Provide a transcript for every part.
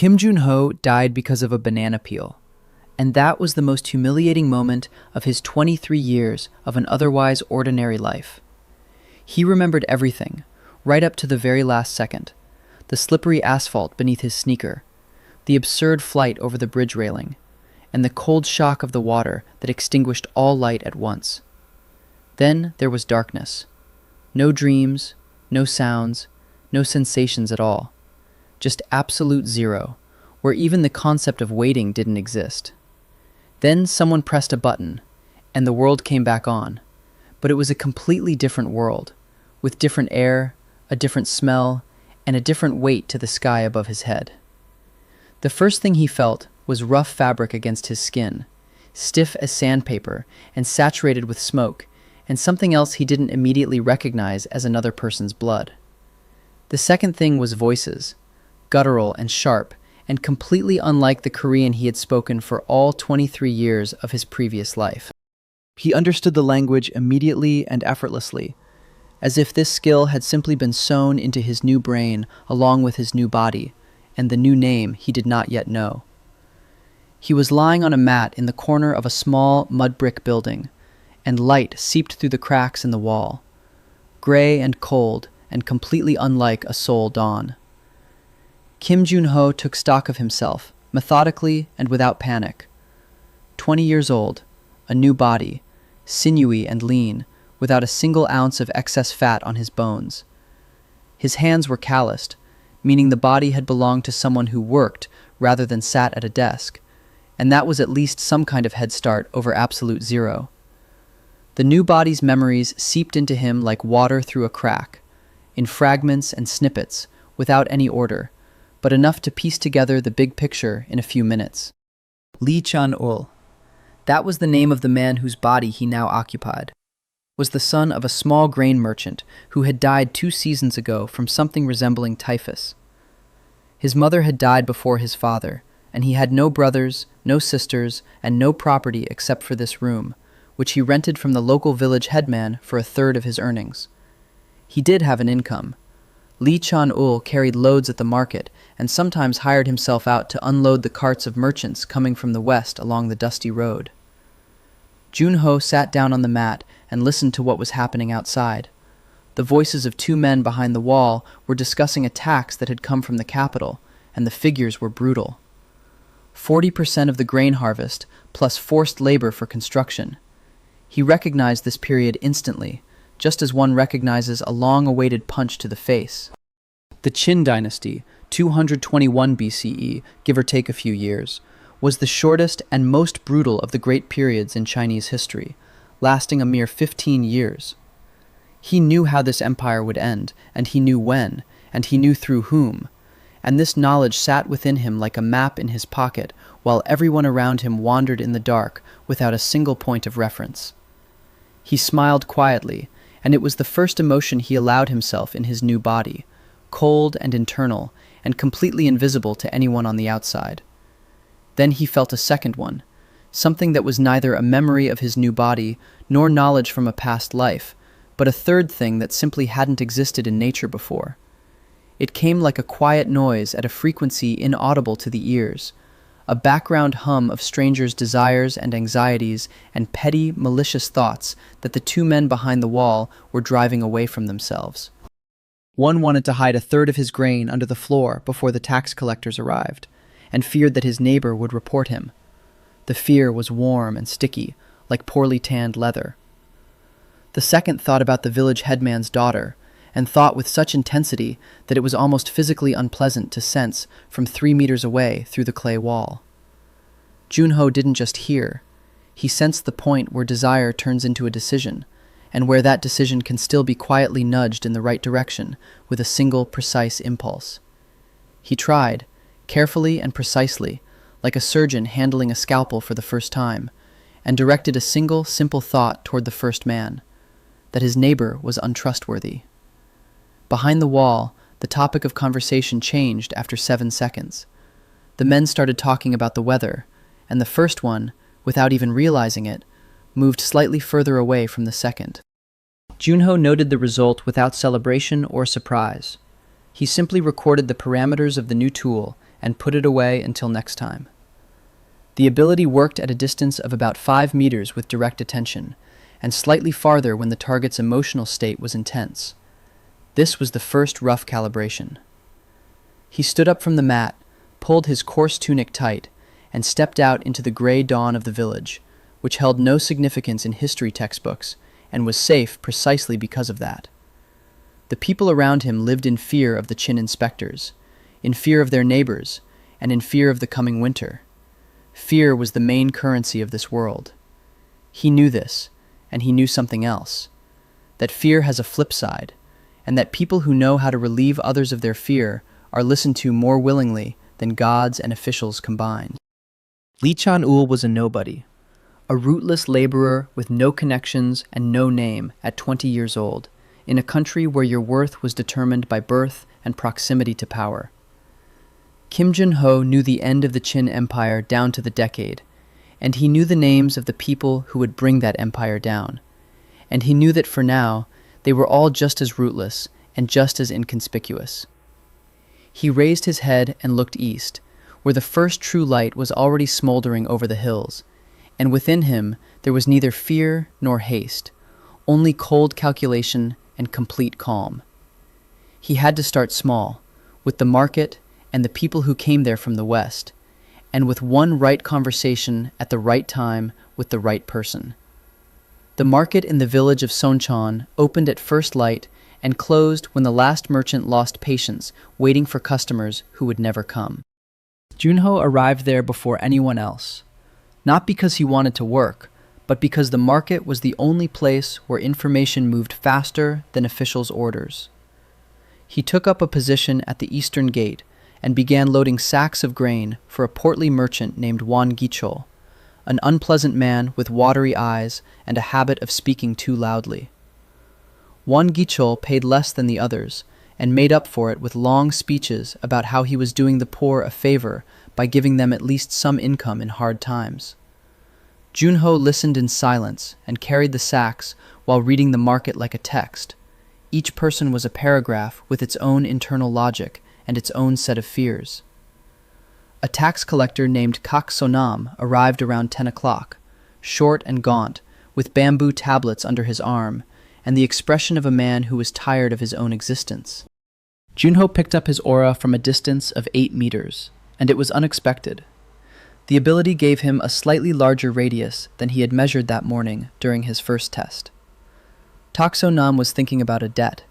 Kim Junho died because of a banana peel, and that was the most humiliating moment of his 23 years of an otherwise ordinary life. He remembered everything, right up to the very last second. The slippery asphalt beneath his sneaker, the absurd flight over the bridge railing, and the cold shock of the water that extinguished all light at once. Then there was darkness. No dreams, no sounds, no sensations at all. Just absolute zero, where even the concept of waiting didn't exist. Then someone pressed a button, and the world came back on. But it was a completely different world, with different air, a different smell, and a different weight to the sky above his head. The first thing he felt was rough fabric against his skin, stiff as sandpaper and saturated with smoke, and something else he didn't immediately recognize as another person's blood. The second thing was voices, guttural and sharp, and completely unlike the Korean he had spoken for all 23 years of his previous life. He understood the language immediately and effortlessly, as if this skill had simply been sewn into his new brain along with his new body, and the new name he did not yet know. He was lying on a mat in the corner of a small mud brick building, and light seeped through the cracks in the wall, gray and cold and completely unlike a Seoul dawn. Kim Junho took stock of himself, methodically and without panic. 20 years old, a new body, sinewy and lean, without a single ounce of excess fat on his bones. His hands were calloused, meaning the body had belonged to someone who worked rather than sat at a desk, and that was at least some kind of head start over absolute zero. The new body's memories seeped into him like water through a crack, in fragments and snippets, without any order, but enough to piece together the big picture in a few minutes. Lee Chan-ul, that was the name of the man whose body he now occupied, was the son of a small grain merchant who had died 2 seasons ago from something resembling typhus. His mother had died before his father, and he had no brothers, no sisters, and no property except for this room, which he rented from the local village headman for 1/3 of his earnings. He did have an income. Lee Chan-ul carried loads at the market and sometimes hired himself out to unload the carts of merchants coming from the west along the dusty road. Junho sat down on the mat and listened to what was happening outside. The voices of 2 men behind the wall were discussing a tax that had come from the capital, and the figures were brutal. 40% of the grain harvest, plus forced labor for construction. He recognized this period instantly, just as one recognizes a long-awaited punch to the face. The Qin dynasty, 221 BCE, give or take a few years, was the shortest and most brutal of the great periods in Chinese history, lasting a mere 15 years. He knew how this empire would end, and he knew when, and he knew through whom, and this knowledge sat within him like a map in his pocket, while everyone around him wandered in the dark without a single point of reference. He smiled quietly, and it was the first emotion he allowed himself in his new body, cold and internal, and completely invisible to anyone on the outside. Then he felt a second one, something that was neither a memory of his new body nor knowledge from a past life, but a third thing that simply hadn't existed in nature before. It came like a quiet noise at a frequency inaudible to the ears, a background hum of strangers' desires and anxieties and petty, malicious thoughts that the 2 men behind the wall were driving away from themselves. One wanted to hide 1/3 of his grain under the floor before the tax collectors arrived, and feared that his neighbor would report him. The fear was warm and sticky, like poorly tanned leather. The second thought about the village headman's daughter, and thought with such intensity that it was almost physically unpleasant to sense from 3 meters away through the clay wall. Junho didn't just hear. He sensed the point where desire turns into a decision, and where that decision can still be quietly nudged in the right direction with a single precise impulse. He tried, carefully and precisely, like a surgeon handling a scalpel for the first time, and directed a single, simple thought toward the first man, that his neighbor was untrustworthy. Behind the wall, the topic of conversation changed after 7 seconds. The men started talking about the weather, and the first one, without even realizing it, moved slightly further away from the second. Junho noted the result without celebration or surprise. He simply recorded the parameters of the new tool and put it away until next time. The ability worked at a distance of about 5 meters with direct attention, and slightly farther when the target's emotional state was intense. This was the first rough calibration. He stood up from the mat, pulled his coarse tunic tight, and stepped out into the gray dawn of the village, which held no significance in history textbooks and was safe precisely because of that. The people around him lived in fear of the Qin inspectors, in fear of their neighbors, and in fear of the coming winter. Fear was the main currency of this world. He knew this, and he knew something else, that fear has a flip side, and that people who know how to relieve others of their fear are listened to more willingly than gods and officials combined. Li Chan-ul was a nobody, a rootless laborer with no connections and no name at 20 years old, in a country where your worth was determined by birth and proximity to power. Kim Junho knew the end of the Qin Empire down to the decade, and he knew the names of the people who would bring that empire down. And he knew that for now, they were all just as rootless and just as inconspicuous. He raised his head and looked east, where the first true light was already smoldering over the hills, and within him there was neither fear nor haste, only cold calculation and complete calm. He had to start small, with the market and the people who came there from the west, and with one right conversation at the right time with the right person. The market in the village of Sonchan opened at first light and closed when the last merchant lost patience, waiting for customers who would never come. Junho arrived there before anyone else, not because he wanted to work, but because the market was the only place where information moved faster than officials' orders. He took up a position at the eastern gate and began loading sacks of grain for a portly merchant named Wan Gichol, an unpleasant man with watery eyes and a habit of speaking too loudly. Wan Gichol paid less than the others and made up for it with long speeches about how he was doing the poor a favor by giving them at least some income in hard times. Junho listened in silence and carried the sacks while reading the market like a text. Each person was a paragraph with its own internal logic and its own set of fears. A tax collector named Kak Sonam arrived around 10 o'clock, short and gaunt, with bamboo tablets under his arm, and the expression of a man who was tired of his own existence. Junho picked up his aura from a distance of 8 meters, and it was unexpected. The ability gave him a slightly larger radius than he had measured that morning during his first test. Taksonam was thinking about a debt,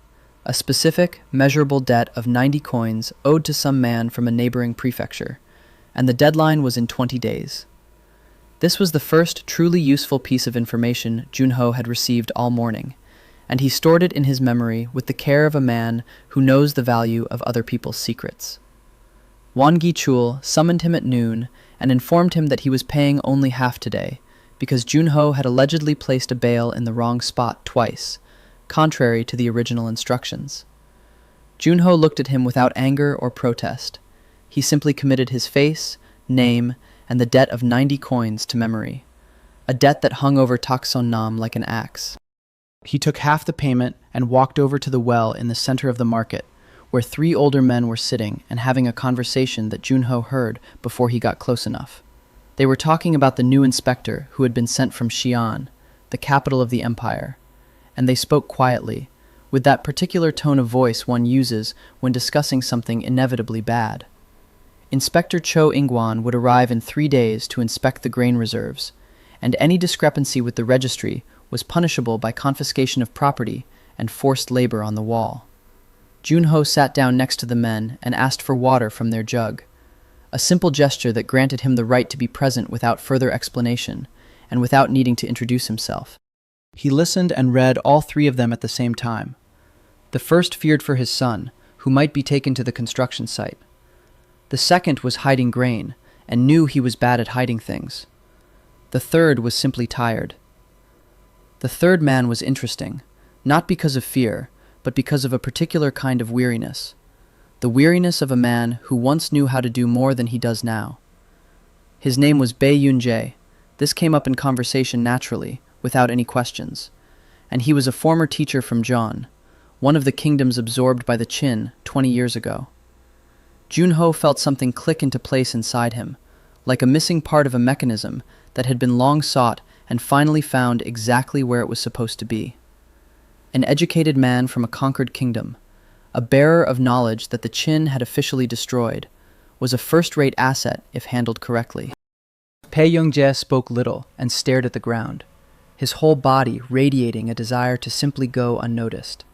a specific, measurable debt of 90 coins owed to some man from a neighboring prefecture, and the deadline was in 20 days. This was the first truly useful piece of information Junho had received all morning, and he stored it in his memory with the care of a man who knows the value of other people's secrets. Wan Gichul summoned him at noon and informed him that he was paying only half today, because Junho had allegedly placed a bale in the wrong spot twice, contrary to the original instructions. Junho looked at him without anger or protest. He simply committed his face, name, and the debt of 90 coins to memory, a debt that hung over Taksonnam like an axe. He took half the payment and walked over to the well in the center of the market, where 3 older men were sitting and having a conversation that Junho heard before he got close enough. They were talking about the new inspector who had been sent from Xi'an, the capital of the empire, and they spoke quietly, with that particular tone of voice one uses when discussing something inevitably bad. Inspector Cho Ingwan would arrive in 3 days to inspect the grain reserves, and any discrepancy with the registry was punishable by confiscation of property and forced labor on the wall. Junho sat down next to the men and asked for water from their jug, a simple gesture that granted him the right to be present without further explanation and without needing to introduce himself. He listened and read all 3 of them at the same time. The first feared for his son, who might be taken to the construction site. The second was hiding grain, and knew he was bad at hiding things. The third was simply tired. The third man was interesting, not because of fear, but because of a particular kind of weariness. The weariness of a man who once knew how to do more than he does now. His name was Bei Yunjae. This came up in conversation naturally, without any questions, and he was a former teacher from Zhan, one of the kingdoms absorbed by the Qin 20 years ago. Junho felt something click into place inside him, like a missing part of a mechanism that had been long sought and finally found exactly where it was supposed to be. An educated man from a conquered kingdom, a bearer of knowledge that the Qin had officially destroyed, was a first-rate asset if handled correctly. Pei Yongjie spoke little and stared at the ground, his whole body radiating a desire to simply go unnoticed.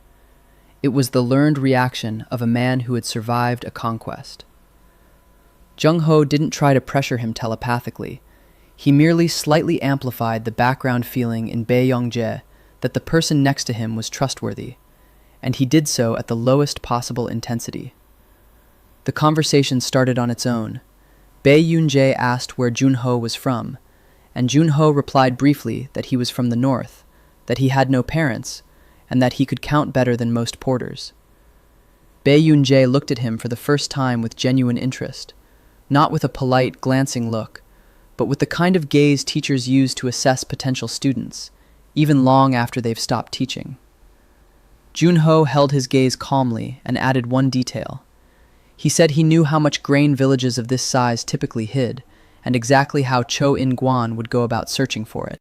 It was the learned reaction of a man who had survived a conquest. Junho didn't try to pressure him telepathically. He merely slightly amplified the background feeling in Pei Yongjie that the person next to him was trustworthy, and he did so at the lowest possible intensity. The conversation started on its own. Pei Yongjie asked where Junho was from, and Junho replied briefly that he was from the north, that he had no parents, and that he could count better than most porters. Pei Yongjie looked at him for the first time with genuine interest, not with a polite, glancing look, but with the kind of gaze teachers use to assess potential students, even long after they've stopped teaching. Junho held his gaze calmly and added one detail. He said he knew how much grain villages of this size typically hid, and exactly how Cho In-guan would go about searching for it.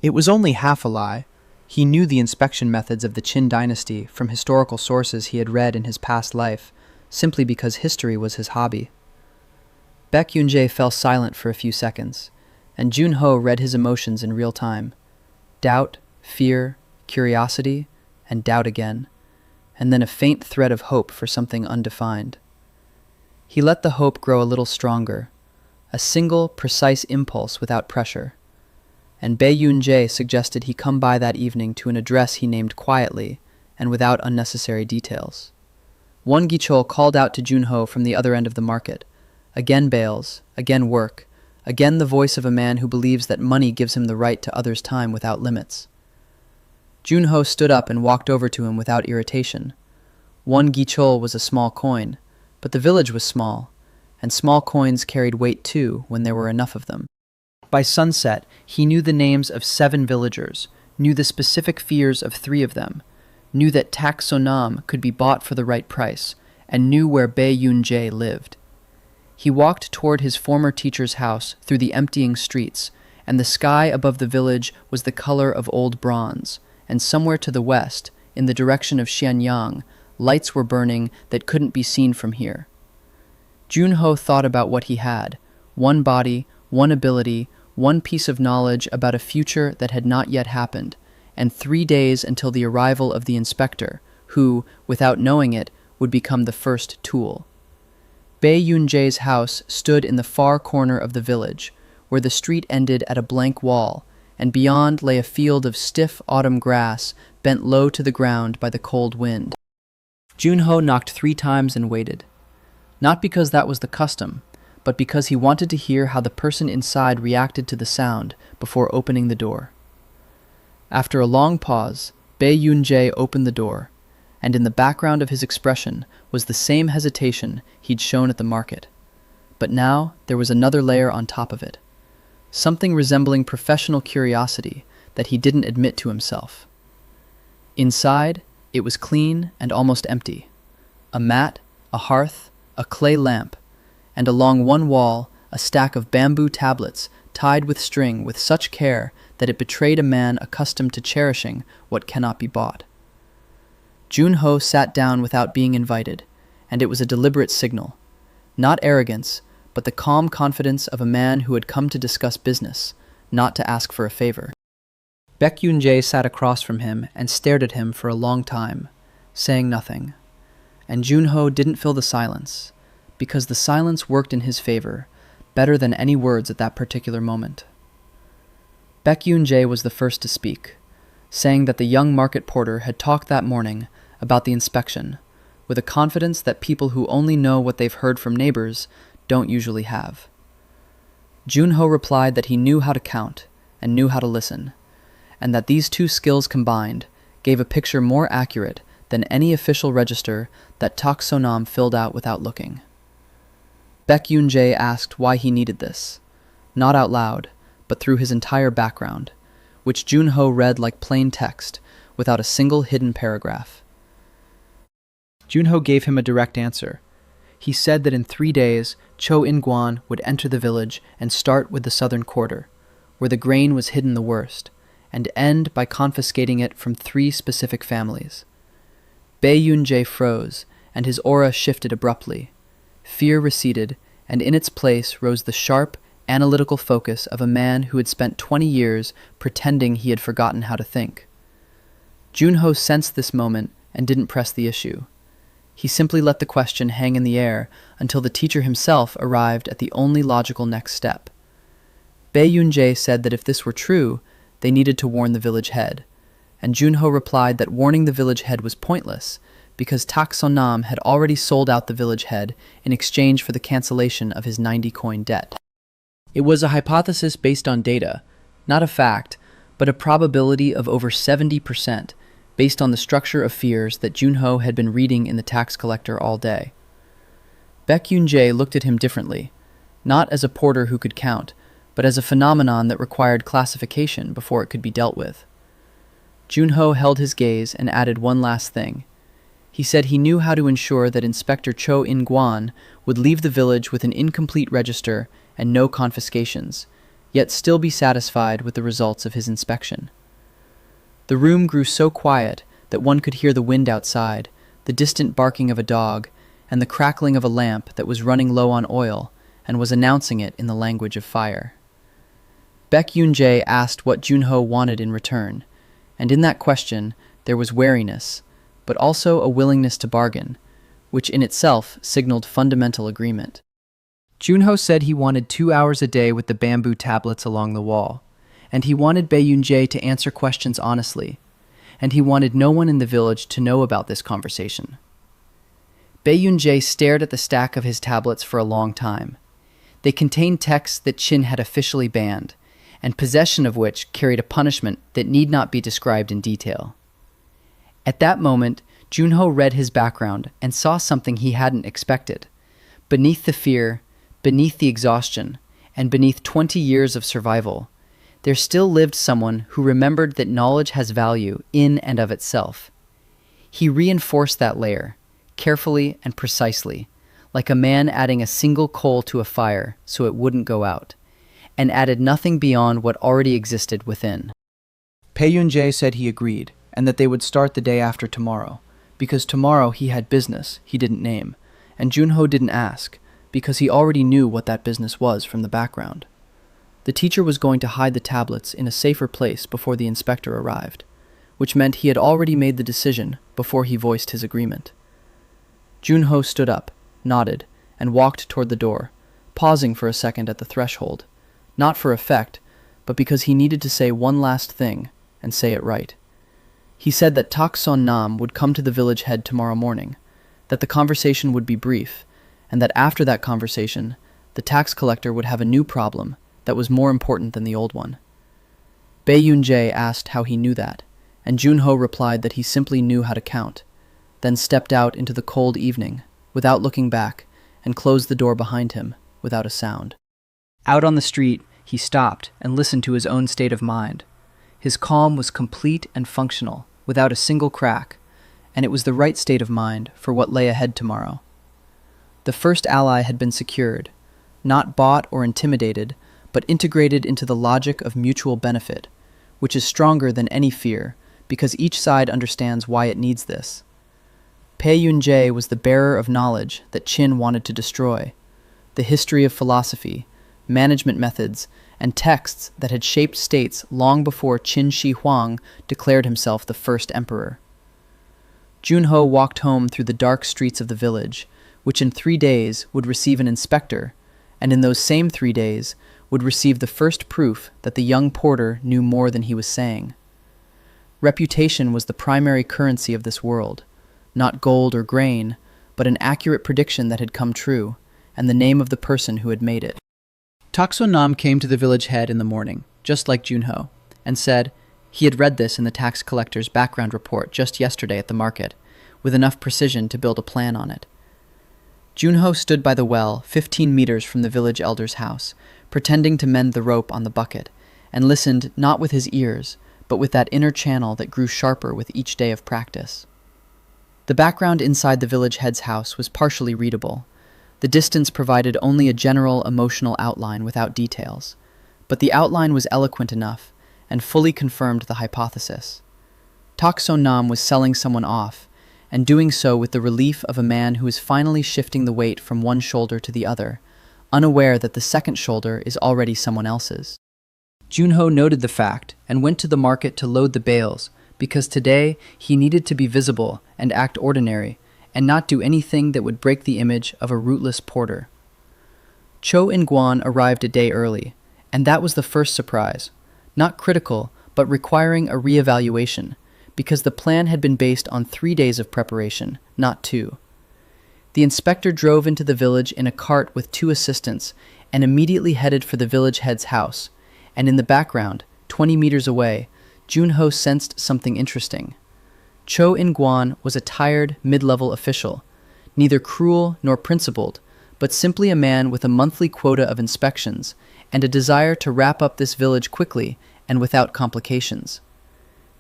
It was only half a lie. He knew the inspection methods of the Qin dynasty from historical sources he had read in his past life, simply because history was his hobby. Pei Yongjie fell silent for a few seconds, and Junho read his emotions in real time. Doubt, fear, curiosity, and doubt again, and then a faint thread of hope for something undefined. He let the hope grow a little stronger, a single, precise impulse without pressure, and Pei Yongjie suggested he come by that evening to an address he named quietly and without unnecessary details. One Gichol called out to Junho from the other end of the market. Again bales, again work, again the voice of a man who believes that money gives him the right to others' time without limits. Junho stood up and walked over to him without irritation. One Gichol was a small coin, but the village was small, and small coins carried weight too when there were enough of them. By sunset, he knew the names of 7 villagers, knew the specific fears of 3 of them, knew that Tak Sonam could be bought for the right price, and knew where Pei Yongjie lived. He walked toward his former teacher's house through the emptying streets, and the sky above the village was the color of old bronze, and somewhere to the west, in the direction of Xianyang, lights were burning that couldn't be seen from here. Junho thought about what he had: one body, one ability, one piece of knowledge about a future that had not yet happened, and 3 days until the arrival of the inspector, who, without knowing it, would become the first tool. Pei Yongjie's house stood in the far corner of the village, where the street ended at a blank wall, and beyond lay a field of stiff autumn grass bent low to the ground by the cold wind. Junho knocked 3 times and waited. Not because that was the custom, but because he wanted to hear how the person inside reacted to the sound before opening the door. After a long pause, Pei Yongjie opened the door, and in the background of his expression was the same hesitation he'd shown at the market. But now there was another layer on top of it, something resembling professional curiosity that he didn't admit to himself. Inside, it was clean and almost empty. A mat, a hearth, a clay lamp, and along one wall a stack of bamboo tablets tied with string with such care that it betrayed a man accustomed to cherishing what cannot be bought. Junho sat down without being invited, and it was a deliberate signal. Not arrogance, but the calm confidence of a man who had come to discuss business, not to ask for a favor. Pei Yongjie sat across from him and stared at him for a long time, saying nothing. And Junho didn't fill the silence, because the silence worked in his favor, better than any words at that particular moment. Pei Yongjie was the first to speak, saying that the young market porter had talked that morning about the inspection, with a confidence that people who only know what they've heard from neighbors don't usually have. Junho replied that he knew how to count and knew how to listen, and that these 2 skills combined gave a picture more accurate than any official register that Tak Sonam filled out without looking. Pei Yongjie asked why he needed this, not out loud, but through his entire background, which Junho read like plain text, without a single hidden paragraph. Junho gave him a direct answer. He said that in 3 days, Cho In-guan would enter the village and start with the southern quarter, where the grain was hidden the worst, and end by confiscating it from 3 specific families. Bei Yunjae froze, and his aura shifted abruptly. Fear receded, and in its place rose the sharp, analytical focus of a man who had spent 20 years pretending he had forgotten how to think. Junho sensed this moment and didn't press the issue. He simply let the question hang in the air until the teacher himself arrived at the only logical next step. Bei Yunjae said that if this were true, they needed to warn the village head, and Junho replied that warning the village head was pointless because Tak Sonam had already sold out the village head in exchange for the cancellation of his 90-coin debt. It was a hypothesis based on data, not a fact, but a probability of over 70%, based on the structure of fears that Junho had been reading in the tax collector all day. Baek Yunjae looked at him differently, not as a porter who could count, but as a phenomenon that required classification before it could be dealt with. Junho held his gaze and added one last thing. He said he knew how to ensure that Inspector Cho In-guan would leave the village with an incomplete register and no confiscations, yet still be satisfied with the results of his inspection. The room grew so quiet that one could hear the wind outside, the distant barking of a dog, and the crackling of a lamp that was running low on oil and was announcing it in the language of fire. Baek Yunjae asked what Junho wanted in return, and in that question there was wariness, but also a willingness to bargain, which in itself signaled fundamental agreement. Junho said he wanted 2 hours a day with the bamboo tablets along the wall, and he wanted Bei Yunjae to answer questions honestly, and he wanted no one in the village to know about this conversation. Bei Yunjae stared at the stack of his tablets for a long time. They contained texts that Qin had officially banned, and possession of which carried a punishment that need not be described in detail. At that moment, Junho read his background and saw something he hadn't expected. Beneath the fear, beneath the exhaustion, and beneath 20 years of survival, there still lived someone who remembered that knowledge has value in and of itself. He reinforced that layer, carefully and precisely, like a man adding a single coal to a fire so it wouldn't go out, and added nothing beyond what already existed within. Bei Yunjae said he agreed, and that they would start the day after tomorrow, because tomorrow he had business he didn't name, and Junho didn't ask, because he already knew what that business was from the background. The teacher was going to hide the tablets in a safer place before the inspector arrived, which meant he had already made the decision before he voiced his agreement. Junho stood up, nodded, and walked toward the door, pausing for a second at the threshold, not for effect, but because he needed to say one last thing, and say it right. He said that Tak Son Nam would come to the village head tomorrow morning, that the conversation would be brief, and that after that conversation, the tax collector would have a new problem that was more important than the old one. Bei Yunjae asked how he knew that, and Junho replied that he simply knew how to count, then stepped out into the cold evening, without looking back, and closed the door behind him, without a sound. Out on the street, he stopped and listened to his own state of mind. His calm was complete and functional, without a single crack, and it was the right state of mind for what lay ahead tomorrow. The first ally had been secured, not bought or intimidated, but integrated into the logic of mutual benefit, which is stronger than any fear, because each side understands why it needs this. Bei Yunjae was the bearer of knowledge that Qin wanted to destroy, the history of philosophy, management methods, and texts that had shaped states long before Qin Shi Huang declared himself the first emperor. Junho walked home through the dark streets of the village, which in 3 days would receive an inspector, and in those same 3 days would receive the first proof that the young porter knew more than he was saying. Reputation was the primary currency of this world, not gold or grain, but an accurate prediction that had come true, and the name of the person who had made it. Tak Son Nam came to the village head in the morning, just like Junho, and said he had read this in the tax collector's background report just yesterday at the market, with enough precision to build a plan on it. Junho stood by the well 15 meters from the village elder's house, pretending to mend the rope on the bucket, and listened not with his ears, but with that inner channel that grew sharper with each day of practice. The background inside the village head's house was partially readable, The distance provided only a general emotional outline without details, but the outline was eloquent enough and fully confirmed the hypothesis. Tak So Nam was selling someone off, and doing so with the relief of a man who is finally shifting the weight from one shoulder to the other, unaware that the second shoulder is already someone else's. Junho noted the fact and went to the market to load the bales, because today he needed to be visible and act ordinary, and not do anything that would break the image of a rootless porter. Cho In-guan arrived a day early, and that was the first surprise. Not critical, but requiring a re-evaluation, because the plan had been based on 3 days of preparation, not 2. The inspector drove into the village in a cart with 2 assistants and immediately headed for the village head's house, and in the background, 20 meters away, Junho sensed something interesting. Cho In-guan was a tired, mid-level official, neither cruel nor principled, but simply a man with a monthly quota of inspections and a desire to wrap up this village quickly and without complications.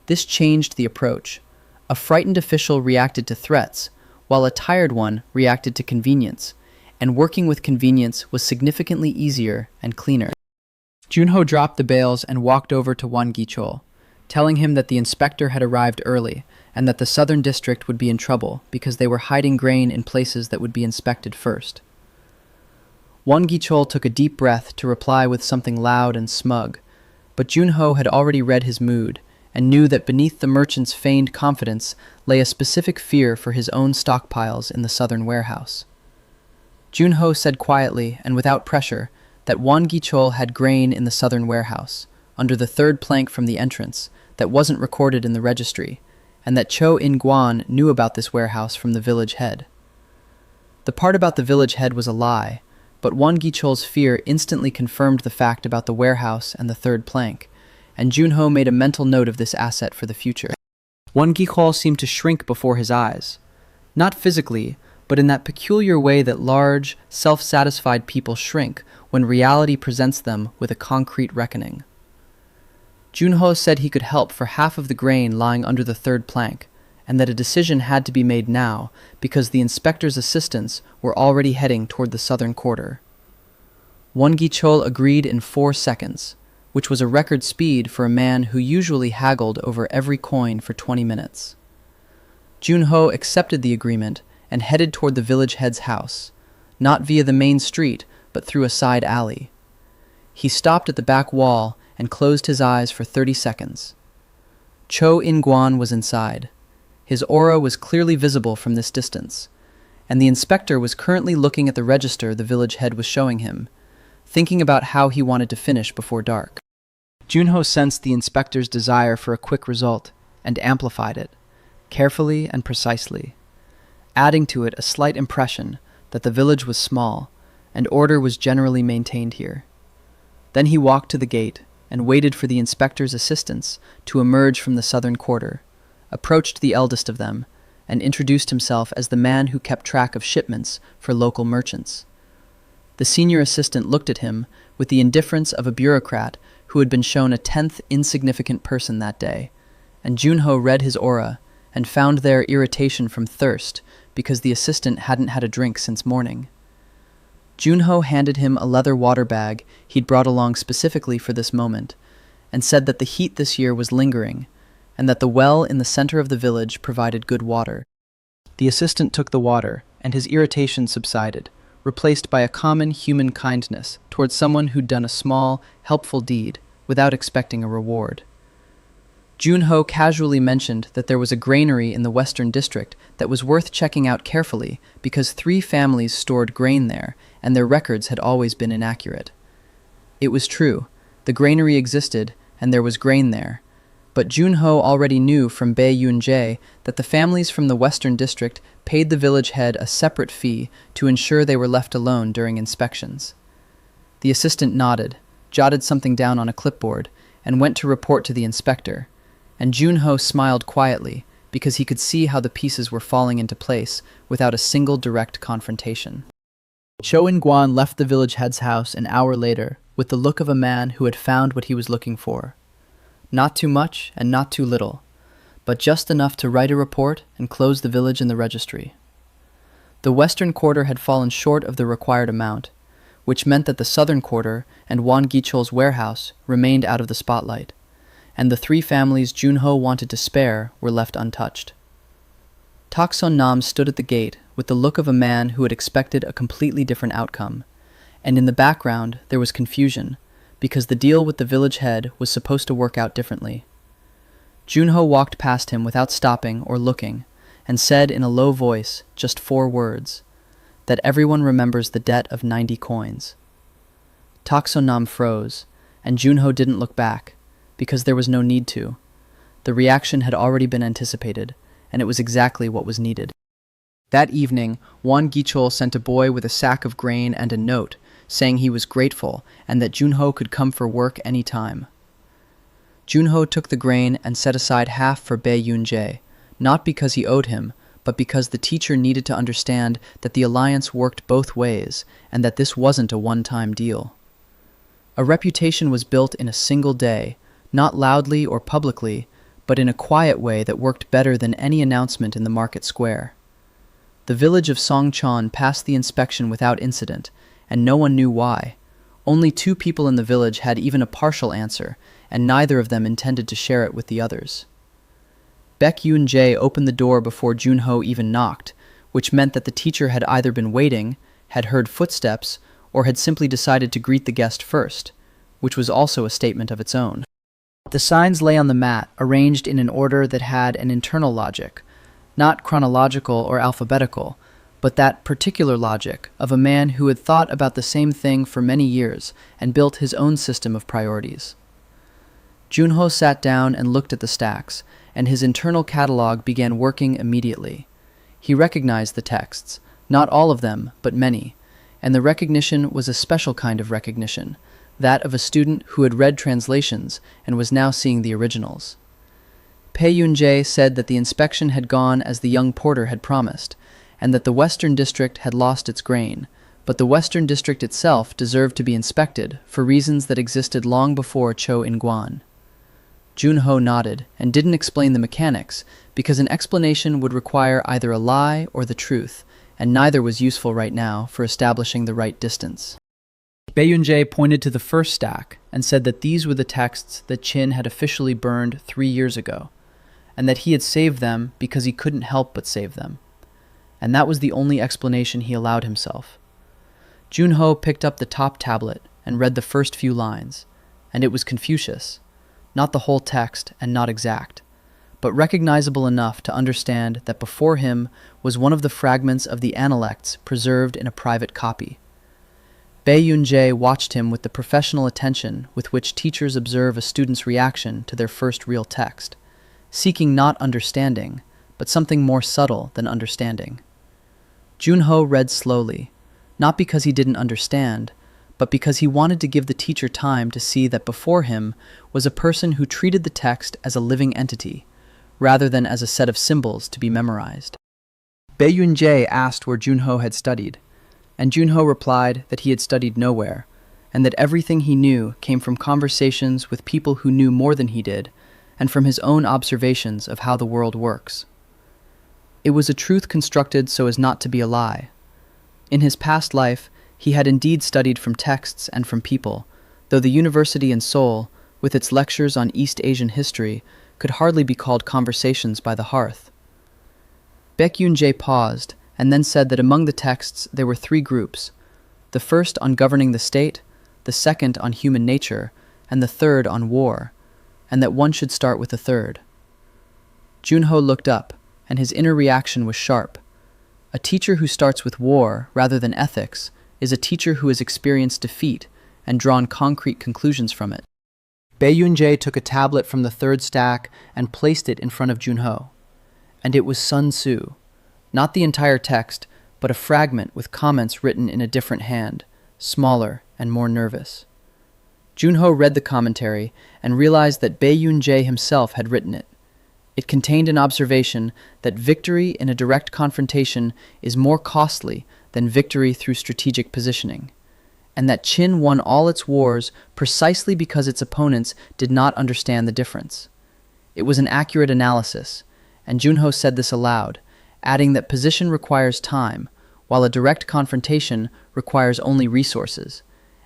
This changed the approach. A frightened official reacted to threats, while a tired one reacted to convenience, and working with convenience was significantly easier and cleaner. Junho dropped the bales and walked over to Wan Gichol, telling him that the inspector had arrived early and that the southern district would be in trouble because they were hiding grain in places that would be inspected first. Wan Gichol took a deep breath to reply with something loud and smug, but Junho had already read his mood and knew that beneath the merchant's feigned confidence lay a specific fear for his own stockpiles in the southern warehouse. Junho said quietly and without pressure that Wan Gichol had grain in the southern warehouse, under the 3rd plank from the entrance, that wasn't recorded in the registry, and that Cho In-guan knew about this warehouse from the village head. The part about the village head was a lie, but Wan Gichol's fear instantly confirmed the fact about the warehouse and the 3rd plank, and Junho made a mental note of this asset for the future. Wan Gichol seemed to shrink before his eyes, not physically, but in that peculiar way that large, self-satisfied people shrink when reality presents them with a concrete reckoning. Junho said he could help for half of the grain lying under the 3rd plank, and that a decision had to be made now because the inspector's assistants were already heading toward the southern quarter. Wan Gichol agreed in 4 seconds, which was a record speed for a man who usually haggled over every coin for 20 minutes. Junho accepted the agreement and headed toward the village head's house, not via the main street, but through a side alley. He stopped at the back wall and closed his eyes for 30 seconds. Cho In-guan was inside. His aura was clearly visible from this distance, and the inspector was currently looking at the register the village head was showing him, thinking about how he wanted to finish before dark. Junho sensed the inspector's desire for a quick result and amplified it, carefully and precisely, adding to it a slight impression that the village was small and order was generally maintained here. Then he walked to the gate and waited for the inspector's assistants to emerge from the southern quarter, approached the eldest of them, and introduced himself as the man who kept track of shipments for local merchants. The senior assistant looked at him with the indifference of a bureaucrat who had been shown a 10th insignificant person that day, and Junho read his aura and found there irritation from thirst because the assistant hadn't had a drink since morning. Junho handed him a leather water bag he'd brought along specifically for this moment, and said that the heat this year was lingering, and that the well in the center of the village provided good water. The assistant took the water, and his irritation subsided, replaced by a common human kindness towards someone who'd done a small, helpful deed without expecting a reward. Junho casually mentioned that there was a granary in the western district that was worth checking out carefully because 3 families stored grain there and their records had always been inaccurate. It was true, the granary existed and there was grain there, but Junho already knew from Bei Yunjae that the families from the western district paid the village head a separate fee to ensure they were left alone during inspections. The assistant nodded, jotted something down on a clipboard, and went to report to the inspector, and Junho smiled quietly because he could see how the pieces were falling into place without a single direct confrontation. Cho In-guan left the village head's house an hour later with the look of a man who had found what he was looking for. Not too much and not too little, but just enough to write a report and close the village in the registry. The western quarter had fallen short of the required amount, which meant that the southern quarter and Wan Gichol's warehouse remained out of the spotlight, and the three families Junho wanted to spare were left untouched. Takson Nam stood at the gate with the look of a man who had expected a completely different outcome, and in the background there was confusion, because the deal with the village head was supposed to work out differently. Junho walked past him without stopping or looking, and said in a low voice just 4 words, that everyone remembers the debt of 90 coins. Takson Nam froze, and Junho didn't look back, because there was no need to. The reaction had already been anticipated, and it was exactly what was needed. That evening, Wan Gichol sent a boy with a sack of grain and a note, saying he was grateful and that Junho could come for work any time. Junho took the grain and set aside half for Bae Yun-jae, not because he owed him, but because the teacher needed to understand that the alliance worked both ways and that this wasn't a one-time deal. A reputation was built in a single day, not loudly or publicly, but in a quiet way that worked better than any announcement in the market square. The village of Songcheon passed the inspection without incident, and no one knew why. Only 2 people in the village had even a partial answer, and neither of them intended to share it with the others. Baek Yoon-jae opened the door before Junho even knocked, which meant that the teacher had either been waiting, had heard footsteps, or had simply decided to greet the guest first, which was also a statement of its own. The signs lay on the mat, arranged in an order that had an internal logic, not chronological or alphabetical, but that particular logic of a man who had thought about the same thing for many years and built his own system of priorities. Junho sat down and looked at the stacks, and his internal catalog began working immediately. He recognized the texts, not all of them, but many, and the recognition was a special kind of recognition, that of a student who had read translations and was now seeing the originals. Bae Yoon-jae said that the inspection had gone as the young porter had promised, and that the Western District had lost its grain, but the Western District itself deserved to be inspected for reasons that existed long before Cho In-guan. Junho nodded and didn't explain the mechanics, because an explanation would require either a lie or the truth, and neither was useful right now for establishing the right distance. Bae Yoon-jae pointed to the first stack and said that these were the texts that Qin had officially burned 3 years ago, and that he had saved them because he couldn't help but save them. And that was the only explanation he allowed himself. Junho picked up the top tablet and read the first few lines, and it was Confucius, not the whole text and not exact, but recognizable enough to understand that before him was one of the fragments of the Analects preserved in a private copy. Bae Yoon-jae watched him with the professional attention with which teachers observe a student's reaction to their first real text, seeking not understanding, but something more subtle than understanding. Junho read slowly, not because he didn't understand, but because he wanted to give the teacher time to see that before him was a person who treated the text as a living entity, rather than as a set of symbols to be memorized. Bae Yoon-jae asked where Junho had studied, and Junho replied that he had studied nowhere, and that everything he knew came from conversations with people who knew more than he did, and from his own observations of how the world works. It was a truth constructed so as not to be a lie. In his past life, he had indeed studied from texts and from people, though the university in Seoul, with its lectures on East Asian history, could hardly be called conversations by the hearth. Baek Yoon-jae paused, and then said that among the texts there were 3 groups, the first on governing the state, the second on human nature, and the third on war, and that one should start with the third. Junho looked up, and his inner reaction was sharp. A teacher who starts with war rather than ethics is a teacher who has experienced defeat and drawn concrete conclusions from it. Bae Yoon-jae took a tablet from the third stack and placed it in front of Junho. And it was Sun Tzu, not the entire text, but a fragment with comments written in a different hand, smaller and more nervous. Junho read the commentary and realized that Bae Yoon-jae himself had written it. It contained an observation that victory in a direct confrontation is more costly than victory through strategic positioning, and that Qin won all its wars precisely because its opponents did not understand the difference. It was an accurate analysis, and Junho said this aloud, adding that position requires time, while a direct confrontation requires only resources,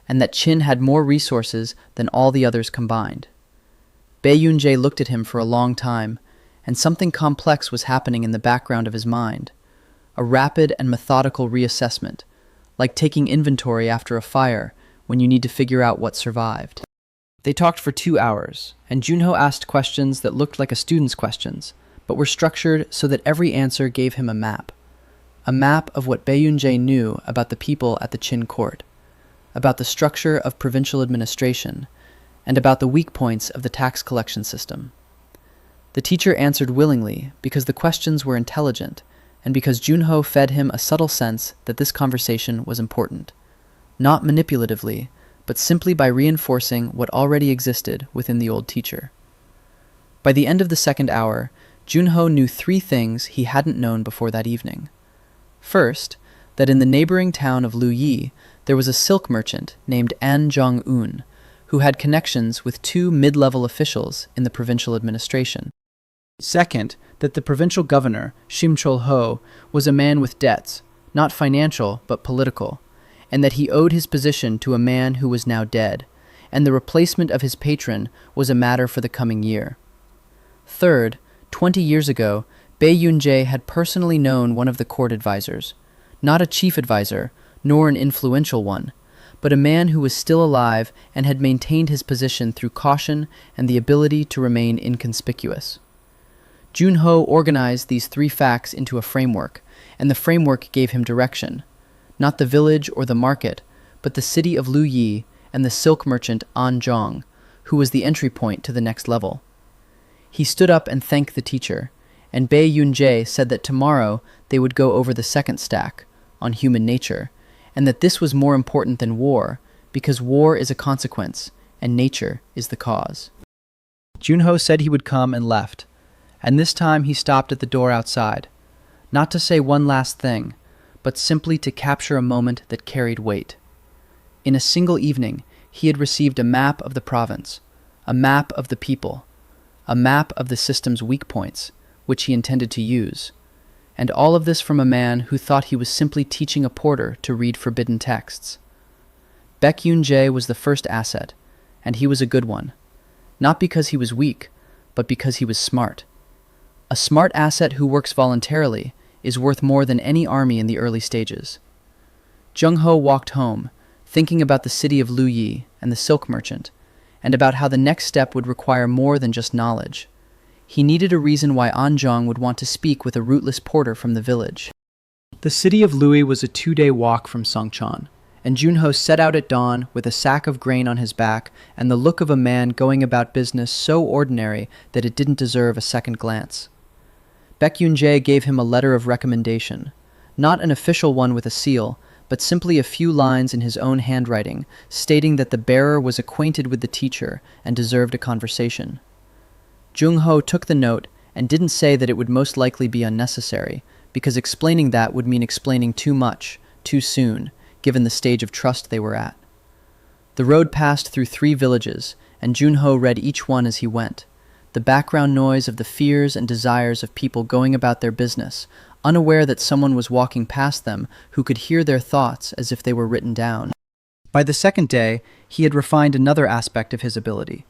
and that Qin had more resources than all the others combined. Baiyunjie looked at him for a long time, and something complex was happening in the background of his mind, a rapid and methodical reassessment, like taking inventory after a fire when you need to figure out what survived. They talked for 2 hours, and Junho asked questions that looked like a student's questions, but were structured so that every answer gave him a map of what Baiyunjie knew about the people at the Qin court, about the structure of provincial administration, and about the weak points of the tax collection system. The teacher answered willingly because the questions were intelligent and because Junho fed him a subtle sense that this conversation was important, not manipulatively, but simply by reinforcing what already existed within the old teacher. By the end of the second hour, Junho knew 3 things he hadn't known before that evening. First, that in the neighboring town of Luyi, there was a silk merchant named An Jong-un, who had connections with 2 mid-level officials in the provincial administration. Second, that the provincial governor, Shimchol-ho, was a man with debts, not financial but political, and that he owed his position to a man who was now dead, and the replacement of his patron was a matter for the coming year. Third, 20 years ago, Baiyunjie had personally known one of the court advisors, not a chief advisor, nor an influential one, but a man who was still alive and had maintained his position through caution and the ability to remain inconspicuous. Junho organized these 3 facts into a framework, and the framework gave him direction, not the village or the market, but the city of Luyi and the silk merchant An Zhong, who was the entry point to the next level. He stood up and thanked the teacher, and Baiyunjie said that tomorrow they would go over the second stack, on human nature, and that this was more important than war, because war is a consequence, and nature is the cause. Junho said he would come and left, and this time he stopped at the door outside, not to say one last thing, but simply to capture a moment that carried weight. In a single evening, he had received a map of the province, a map of the people, a map of the system's weak points, which he intended to use, and all of this from a man who thought he was simply teaching a porter to read forbidden texts. Baiyunjie was the first asset, and he was a good one, not because he was weak, but because he was smart. A smart asset who works voluntarily is worth more than any army in the early stages. Junho walked home, thinking about the city of Luyi and the silk merchant, and about how the next step would require more than just knowledge. He needed a reason why An Zhong would want to speak with a rootless porter from the village. The city of Luyi was a 2-day walk from Songchan, and Junho set out at dawn with a sack of grain on his back and the look of a man going about business so ordinary that it didn't deserve a second glance. Baiyunjie gave him a letter of recommendation, not an official one with a seal, but simply a few lines in his own handwriting, stating that the bearer was acquainted with the teacher and deserved a conversation. Junho took the note and didn't say that it would most likely be unnecessary, because explaining that would mean explaining too much, too soon, given the stage of trust they were at. The road passed through 3 villages, and Junho read each one as he went, the background noise of the fears and desires of people going about their business, unaware that someone was walking past them who could hear their thoughts as if they were written down. By the second day, he had refined another aspect of his ability.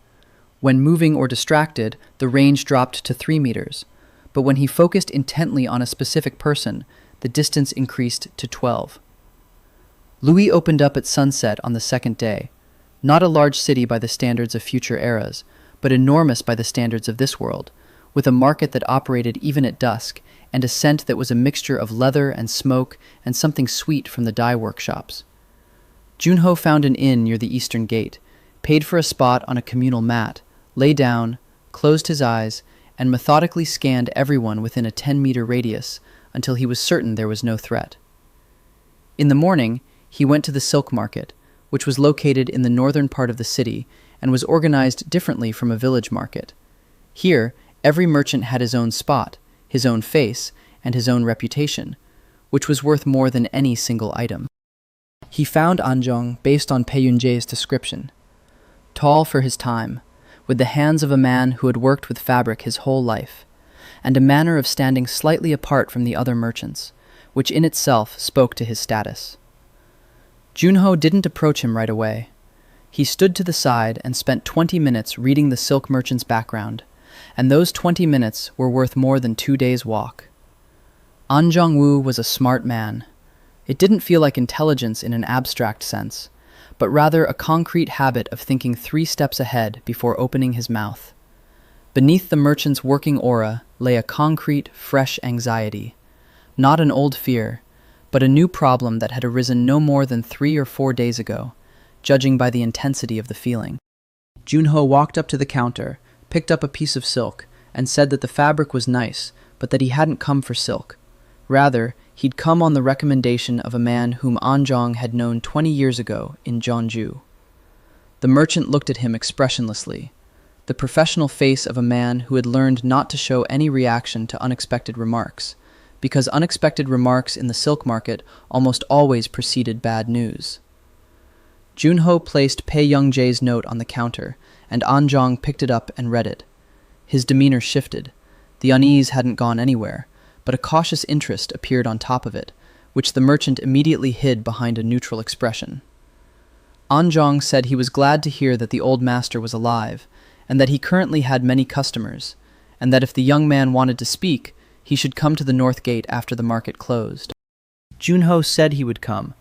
When moving or distracted, the range dropped to 3 meters, but when he focused intently on a specific person, the distance increased to 12. Luyi opened up at sunset on the second day, not a large city by the standards of future eras, but enormous by the standards of this world, with a market that operated even at dusk, and a scent that was a mixture of leather and smoke and something sweet from the dye workshops. Junho found an inn near the eastern gate, paid for a spot on a communal mat, lay down, closed his eyes, and methodically scanned everyone within a 10-meter radius until he was certain there was no threat. In the morning, he went to the silk market, which was located in the northern part of the city and was organized differently from a village market. Here, every merchant had his own spot, his own face, and his own reputation, which was worth more than any single item. He found An Zhong based on Baiyunjie's description. Tall for his time, with the hands of a man who had worked with fabric his whole life, and a manner of standing slightly apart from the other merchants, which in itself spoke to his status. Junho didn't approach him right away. He stood to the side and spent 20 minutes reading the silk merchant's background, and those 20 minutes were worth more than 2 days' walk. An Jong-woo was a smart man. It didn't feel like intelligence in an abstract sense, but rather a concrete habit of thinking 3 steps ahead before opening his mouth. Beneath the merchant's working aura lay a concrete, fresh anxiety. Not an old fear, but a new problem that had arisen no more than 3 or 4 days ago, judging by the intensity of the feeling. Junho walked up to the counter, picked up a piece of silk, and said that the fabric was nice, but that he hadn't come for silk. Rather, he'd come on the recommendation of a man whom Anjong had known 20 years ago in Jeonju. The merchant looked at him expressionlessly, the professional face of a man who had learned not to show any reaction to unexpected remarks, because unexpected remarks in the silk market almost always preceded bad news. Junho placed Pei Young-jae's note on the counter, and Anjong picked it up and read it. His demeanor shifted. The unease hadn't gone anywhere, but a cautious interest appeared on top of it, which the merchant immediately hid behind a neutral expression. Anjong said he was glad to hear that the old master was alive, and that he currently had many customers, and that if the young man wanted to speak, he should come to the north gate after the market closed. Junho said he would come,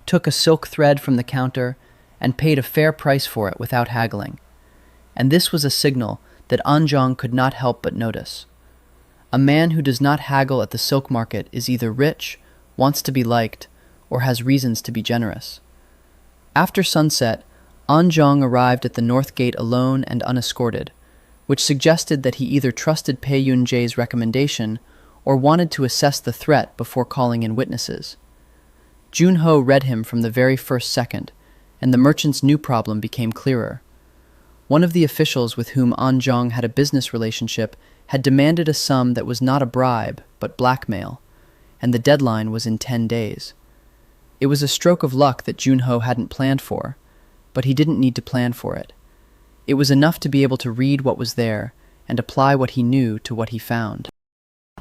took a silk thread from the counter, and paid a fair price for it without haggling. And this was a signal that Anjong could not help but notice. A man who does not haggle at the silk market is either rich, wants to be liked, or has reasons to be generous. After sunset, Anjong arrived at the north gate alone and unescorted, which suggested that he either trusted Pei Yun-jae's recommendation or wanted to assess the threat before calling in witnesses. Junho read him from the very first second, and the merchant's new problem became clearer. One of the officials with whom Anjong had a business relationship had demanded a sum that was not a bribe, but blackmail, and the deadline was in 10 days. It was a stroke of luck that Junho hadn't planned for, but he didn't need to plan for it. It was enough to be able to read what was there and apply what he knew to what he found.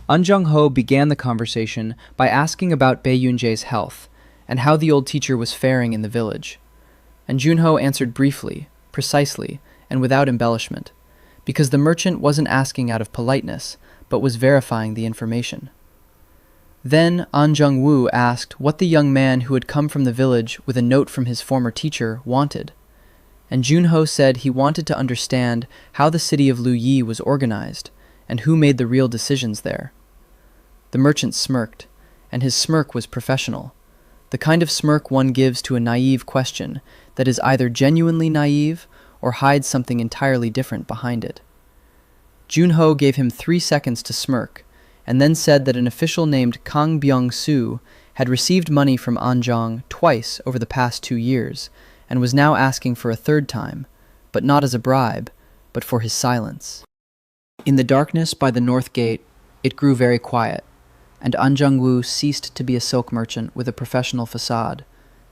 An Jong-ho began the conversation by asking about Pei Yun-jae's health and how the old teacher was faring in the village. And Junho answered briefly, precisely, and without embellishment, because the merchant wasn't asking out of politeness, but was verifying the information. Then An Jung-woo asked what the young man who had come from the village with a note from his former teacher wanted, and Junho said he wanted to understand how the city of Luyi was organized, and who made the real decisions there. The merchant smirked, and his smirk was professional, the kind of smirk one gives to a naive question that is either genuinely naive or hides something entirely different behind it. Junho gave him 3 seconds to smirk, and then said that an official named Kang Byung-soo had received money from Anjong twice over the past 2 years, and was now asking for a 3rd time, but not as a bribe, but for his silence. In the darkness by the north gate, it grew very quiet, and An Jung-woo ceased to be a silk merchant with a professional facade,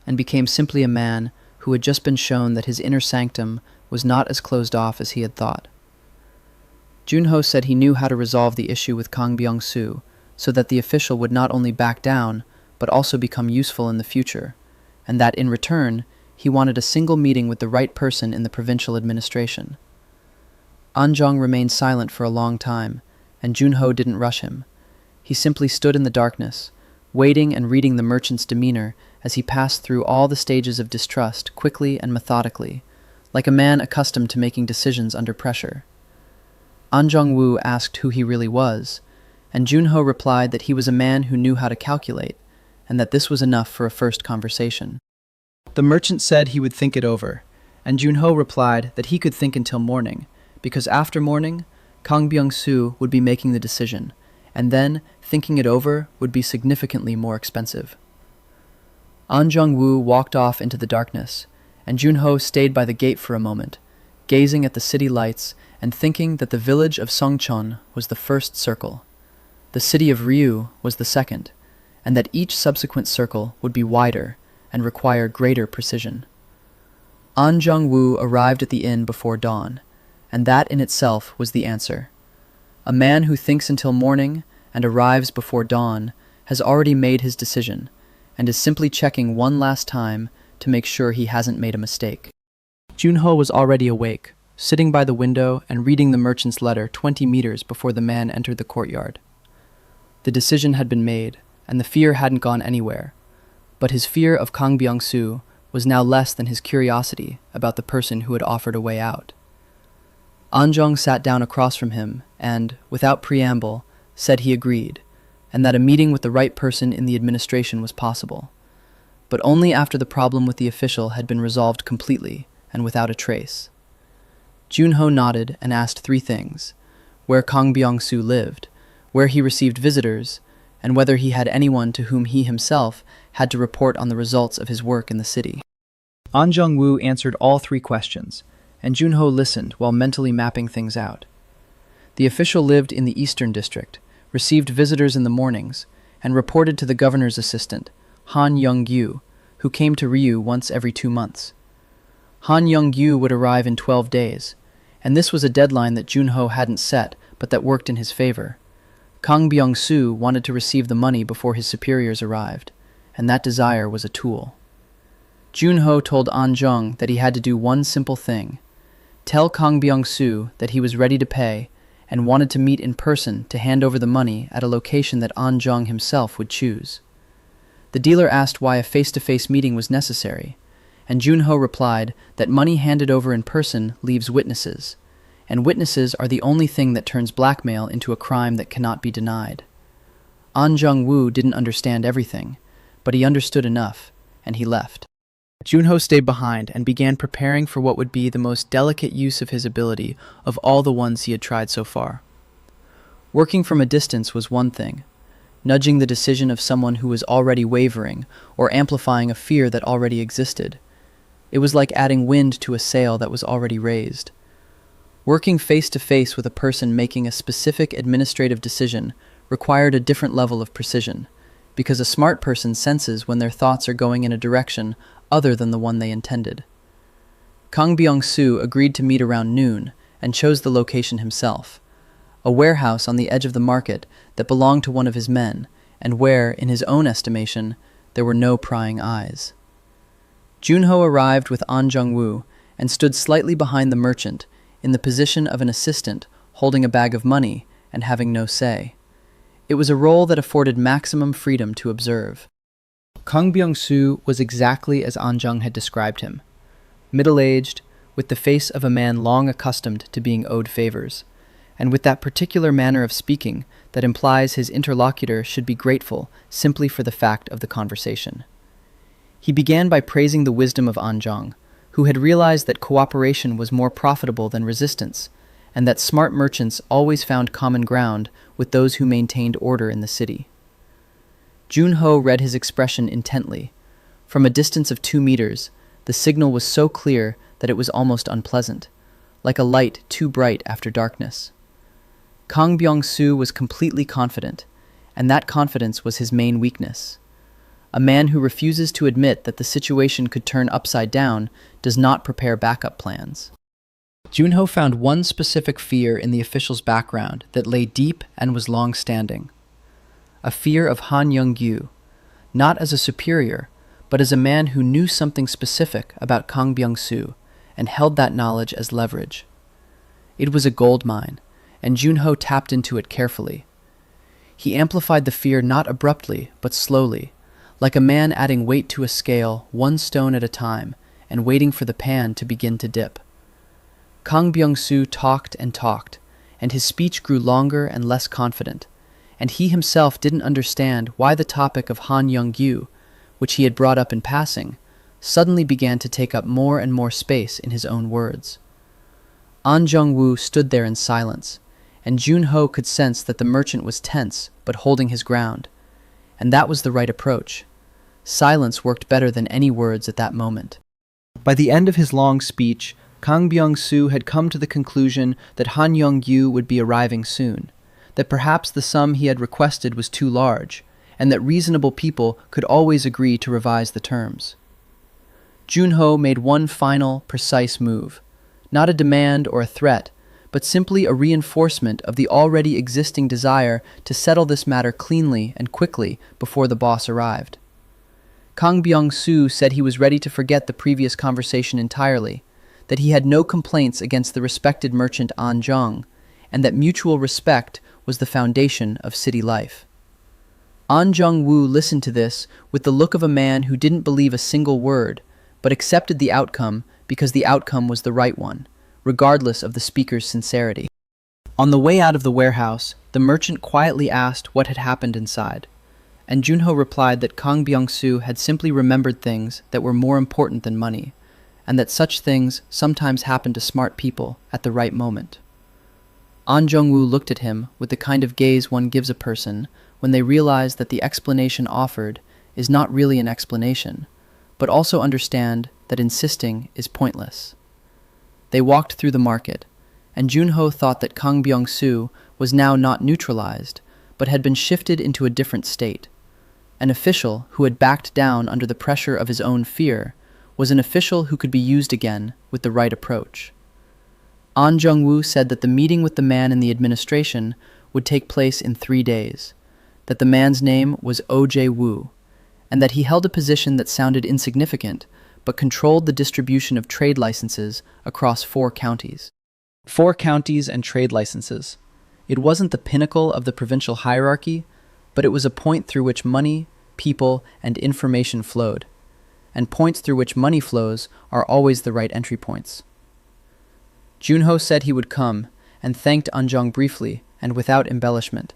and became simply a man who had just been shown that his inner sanctum was not as closed off as he had thought. Junho said he knew how to resolve the issue with Kang Byung-soo, so that the official would not only back down, but also become useful in the future, and that in return, he wanted a single meeting with the right person in the provincial administration. Anjong remained silent for a long time, and Junho didn't rush him. He simply stood in the darkness, waiting and reading the merchant's demeanor as he passed through all the stages of distrust quickly and methodically, like a man accustomed to making decisions under pressure. An Jong-woo asked who he really was, and Junho replied that he was a man who knew how to calculate, and that this was enough for a first conversation. The merchant said he would think it over, and Junho replied that he could think until morning, because after morning, Kang Byung-soo would be making the decision, and then thinking it over would be significantly more expensive. An Jong-woo walked off into the darkness, and Junho stayed by the gate for a moment, gazing at the city lights and thinking that the village of Songcheon was the first circle, the city of Ryu was the second, and that each subsequent circle would be wider and require greater precision. An Jong-woo arrived at the inn before dawn, and that in itself was the answer. A man who thinks until morning and arrives before dawn has already made his decision and is simply checking one last time to make sure he hasn't made a mistake. Junho was already awake, sitting by the window and reading the merchant's letter 20 meters before the man entered the courtyard. The decision had been made, and the fear hadn't gone anywhere, but his fear of Kang Byung-soo was now less than his curiosity about the person who had offered a way out. Anjong sat down across from him and, without preamble, said he agreed, and that a meeting with the right person in the administration was possible, but only after the problem with the official had been resolved completely and without a trace. Junho nodded and asked 3 things: where Kang Byung-soo lived, where he received visitors, and whether he had anyone to whom he himself had to report on the results of his work in the city. An Jung-woo answered all 3 questions, and Junho listened while mentally mapping things out. The official lived in the Eastern District, received visitors in the mornings, and reported to the governor's assistant, Han Young-gyu, who came to Ryu once every 2 months. Han Young-gyu would arrive in 12 days, and this was a deadline that Junho hadn't set, but that worked in his favor. Kang Byung-soo wanted to receive the money before his superiors arrived, and that desire was a tool. Junho told An Jung that he had to do one simple thing: tell Kang Byung-soo that he was ready to pay and wanted to meet in person to hand over the money at a location that An Jung himself would choose. The dealer asked why a face-to-face meeting was necessary, and Junho replied that money handed over in person leaves witnesses, and witnesses are the only thing that turns blackmail into a crime that cannot be denied. An Jung-woo didn't understand everything, but he understood enough, and he left. Junho stayed behind and began preparing for what would be the most delicate use of his ability of all the ones he had tried so far. Working from a distance was one thing, nudging the decision of someone who was already wavering or amplifying a fear that already existed. It was like adding wind to a sail that was already raised. Working face-to-face with a person making a specific administrative decision required a different level of precision, because a smart person senses when their thoughts are going in a direction other than the one they intended. Kang Byung-soo agreed to meet around noon and chose the location himself, a warehouse on the edge of the market that belonged to one of his men, and where, in his own estimation, there were no prying eyes. Junho arrived with An Jung-woo and stood slightly behind the merchant, in the position of an assistant holding a bag of money and having no say. It was a role that afforded maximum freedom to observe. Kang Byung-soo was exactly as An Jung had described him, middle-aged, with the face of a man long accustomed to being owed favors, and with that particular manner of speaking that implies his interlocutor should be grateful simply for the fact of the conversation. He began by praising the wisdom of An Jung, who had realized that cooperation was more profitable than resistance, and that smart merchants always found common ground with those who maintained order in the city. Junho read his expression intently. From a distance of 2 meters, the signal was so clear that it was almost unpleasant, like a light too bright after darkness. Kang Byung-soo was completely confident, and that confidence was his main weakness. A man who refuses to admit that the situation could turn upside down does not prepare backup plans. Junho found one specific fear in the official's background that lay deep and was long-standing. A fear of Han Young-gyu, not as a superior, but as a man who knew something specific about Kang Byung-soo and held that knowledge as leverage. It was a gold mine, and Junho tapped into it carefully. He amplified the fear not abruptly, but slowly, like a man adding weight to a scale, one stone at a time, and waiting for the pan to begin to dip. Kang Byung-soo talked, and his speech grew longer and less confident, and he himself didn't understand why the topic of Han Young-gyu, which he had brought up in passing, suddenly began to take up more and more space in his own words. An Jung-woo stood there in silence, and Junho could sense that the merchant was tense but holding his ground, and that was the right approach. Silence worked better than any words at that moment. By the end of his long speech, Kang Byung-soo had come to the conclusion that Han Young-gyu would be arriving soon, that perhaps the sum he had requested was too large, and that reasonable people could always agree to revise the terms. Junho made one final, precise move, not a demand or a threat, but simply a reinforcement of the already existing desire to settle this matter cleanly and quickly before the boss arrived. Kang Byung-soo said he was ready to forget the previous conversation entirely, that he had no complaints against the respected merchant An Jung, and that mutual respect was the foundation of city life. An Jung-woo listened to this with the look of a man who didn't believe a single word, but accepted the outcome because the outcome was the right one, regardless of the speaker's sincerity. On the way out of the warehouse, the merchant quietly asked what had happened inside, and Junho replied that Kang Byung-soo had simply remembered things that were more important than money, and that such things sometimes happen to smart people at the right moment. An Jung-woo looked at him with the kind of gaze one gives a person when they realize that the explanation offered is not really an explanation, but also understand that insisting is pointless. They walked through the market, and Junho thought that Kang Byung-soo was now not neutralized, but had been shifted into a different state. An official who had backed down under the pressure of his own fear was an official who could be used again with the right approach. An Jung-woo said that the meeting with the man in the administration would take place in 3 days, that the man's name was Oh-jae-woo, and that he held a position that sounded insignificant, but controlled the distribution of trade licenses across 4 counties. 4 counties and trade licenses. It wasn't the pinnacle of the provincial hierarchy, but it was a point through which money, people, and information flowed. And points through which money flows are always the right entry points. Junho said he would come, and thanked An Jung briefly and without embellishment,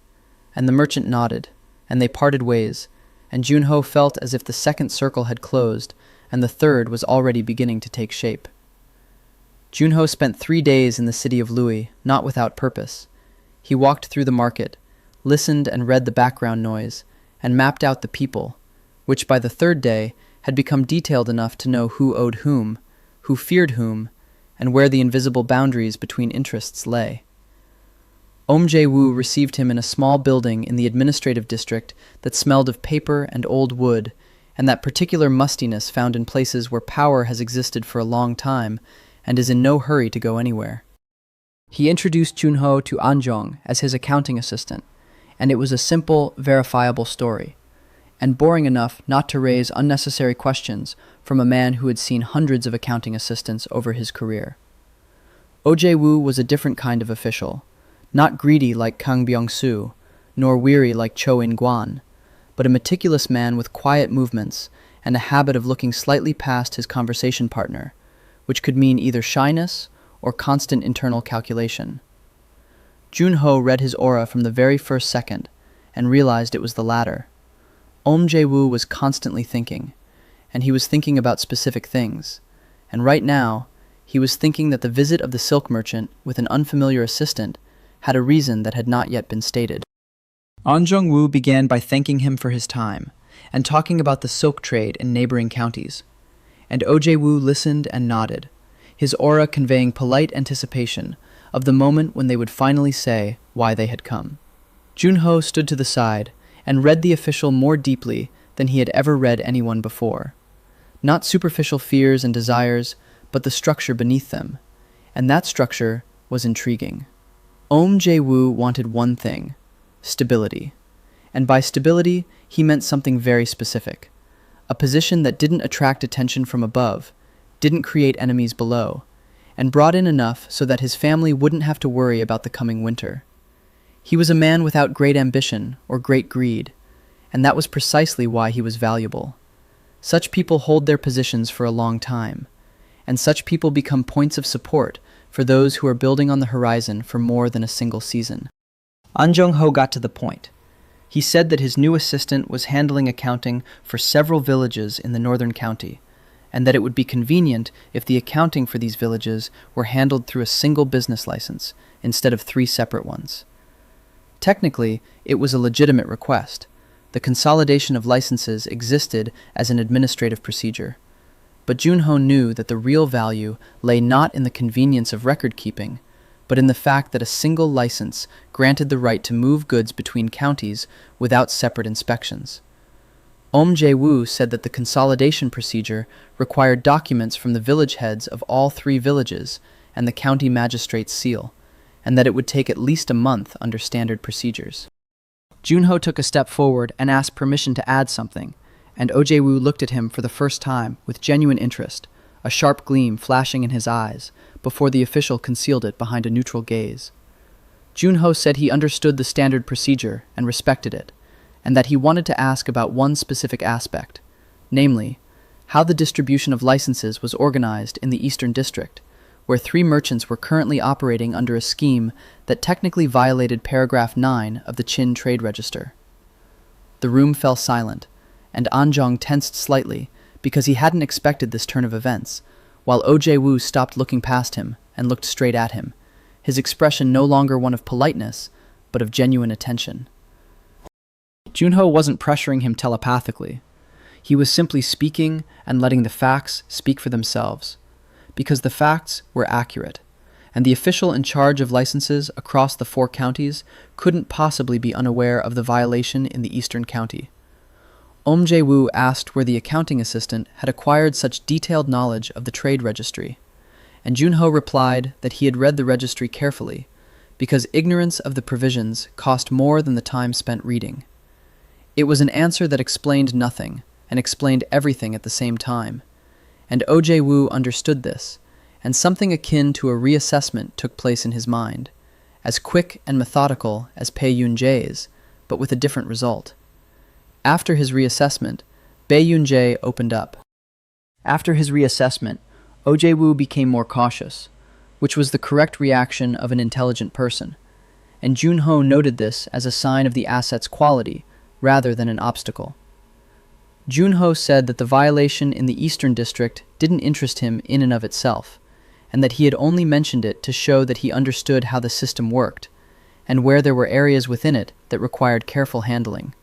and the merchant nodded, and they parted ways, and Junho felt as if the second circle had closed, and the third was already beginning to take shape. Junho spent 3 days in the city of Louis, not without purpose. He walked through the market, listened and read the background noise, and mapped out the people, which by the 3rd day had become detailed enough to know who owed whom, who feared whom, and where the invisible boundaries between interests lay. Jae-woo received him in a small building in the administrative district that smelled of paper and old wood, and that particular mustiness found in places where power has existed for a long time and is in no hurry to go anywhere. He introduced Junho to An Jung as his accounting assistant, and it was a simple, verifiable story, and boring enough not to raise unnecessary questions from a man who had seen hundreds of accounting assistants over his career. Oh-jae-woo was a different kind of official, not greedy like Kang Byung-soo, nor weary like Cho In-gwan, but a meticulous man with quiet movements and a habit of looking slightly past his conversation partner, which could mean either shyness or constant internal calculation. Junho read his aura from the very first second and realized it was the latter. Jae-woo was constantly thinking, and he was thinking about specific things, and right now, he was thinking that the visit of the silk merchant with an unfamiliar assistant had a reason that had not yet been stated. An Jung-woo began by thanking him for his time, and talking about the silk trade in neighboring counties, and Oh-jae-woo listened and nodded, his aura conveying polite anticipation of the moment when they would finally say why they had come. Junho stood to the side and read the official more deeply than he had ever read anyone before. Not superficial fears and desires, but the structure beneath them, and that structure was intriguing. Jae-woo wanted one thing: stability. And by stability, he meant something very specific. A position that didn't attract attention from above, didn't create enemies below, and brought in enough so that his family wouldn't have to worry about the coming winter. He was a man without great ambition or great greed, and that was precisely why he was valuable. Such people hold their positions for a long time, and such people become points of support for those who are building on the horizon for more than a single season. An Jung-ho got to the point. He said that his new assistant was handling accounting for several villages in the northern county, and that it would be convenient if the accounting for these villages were handled through a single business license instead of 3 separate ones. Technically, it was a legitimate request. The consolidation of licenses existed as an administrative procedure. But Junho knew that the real value lay not in the convenience of record-keeping, but in the fact that a single license granted the right to move goods between counties without separate inspections. Jae-woo said that the consolidation procedure required documents from the village heads of all 3 villages and the county magistrate's seal, and that it would take at least a month under standard procedures. Junho took a step forward and asked permission to add something, and Ojewu looked at him for the first time with genuine interest, a sharp gleam flashing in his eyes, before the official concealed it behind a neutral gaze. Junho said he understood the standard procedure and respected it, and that he wanted to ask about one specific aspect, namely, how the distribution of licenses was organized in the Eastern District, where 3 merchants were currently operating under a scheme that technically violated paragraph 9 of the Qin Trade Register. The room fell silent, and Anzhong tensed slightly because he hadn't expected this turn of events, while Ojewu stopped looking past him and looked straight at him, his expression no longer one of politeness, but of genuine attention. Junho wasn't pressuring him telepathically. He was simply speaking and letting the facts speak for themselves, because the facts were accurate, and the official in charge of licenses across the 4 counties couldn't possibly be unaware of the violation in the Eastern County. Jae-woo asked where the accounting assistant had acquired such detailed knowledge of the trade registry, and Junho replied that he had read the registry carefully, because ignorance of the provisions cost more than the time spent reading. It was an answer that explained nothing, and explained everything at the same time, and Ojewu understood this, and something akin to a reassessment took place in his mind, as quick and methodical as Pei Yun-jae's, but with a different result. After his reassessment, Pei Yun-jae opened up. After his reassessment, Ojewu became more cautious, which was the correct reaction of an intelligent person, and Junho noted this as a sign of the asset's quality rather than an obstacle. Junho said that the violation in the Eastern District didn't interest him in and of itself, and that he had only mentioned it to show that he understood how the system worked, and where there were areas within it that required careful handling.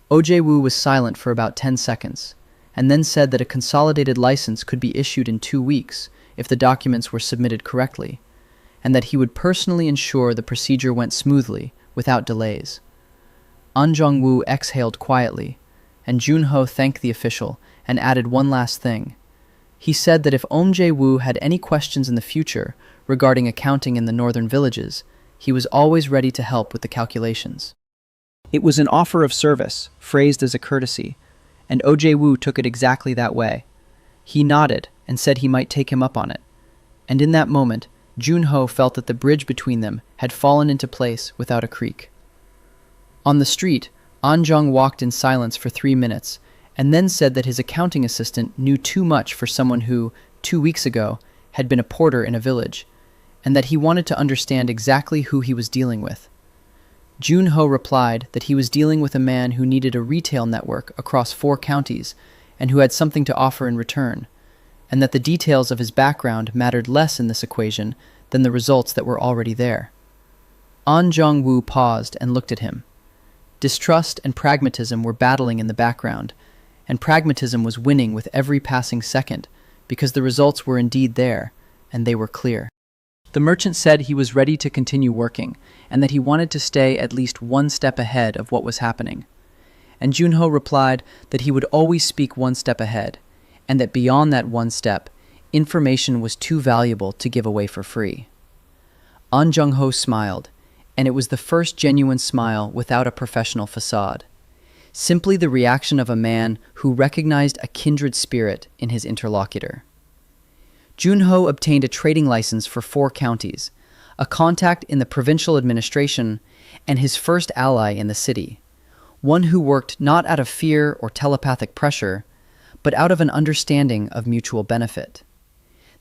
Ojewu was silent for about 10 seconds, and then said that a consolidated license could be issued in 2 weeks if the documents were submitted correctly, and that he would personally ensure the procedure went smoothly, without delays. An Jong-woo exhaled quietly, and Junho thanked the official and added one last thing. He said that if Jae-woo had any questions in the future regarding accounting in the northern villages, he was always ready to help with the calculations. It was an offer of service, phrased as a courtesy, and Ojewu took it exactly that way. He nodded and said he might take him up on it, and in that moment, Junho felt that the bridge between them had fallen into place without a creak. On the street, Anjong walked in silence for 3 minutes, and then said that his accounting assistant knew too much for someone who, 2 weeks ago, had been a porter in a village, and that he wanted to understand exactly who he was dealing with. Junho replied that he was dealing with a man who needed a retail network across 4 counties and who had something to offer in return, and that the details of his background mattered less in this equation than the results that were already there. An Jong-woo paused and looked at him. Distrust and pragmatism were battling in the background, and pragmatism was winning with every passing second because the results were indeed there, and they were clear. The merchant said he was ready to continue working, and that he wanted to stay at least 1 step ahead of what was happening. And Junho replied that he would always speak 1 step ahead, and that beyond that 1 step, information was too valuable to give away for free. An Jung-ho smiled, and it was the first genuine smile without a professional facade. Simply the reaction of a man who recognized a kindred spirit in his interlocutor. Junho obtained a trading license for 4 counties, a contact in the provincial administration, and his first ally in the city, one who worked not out of fear or telepathic pressure, but out of an understanding of mutual benefit.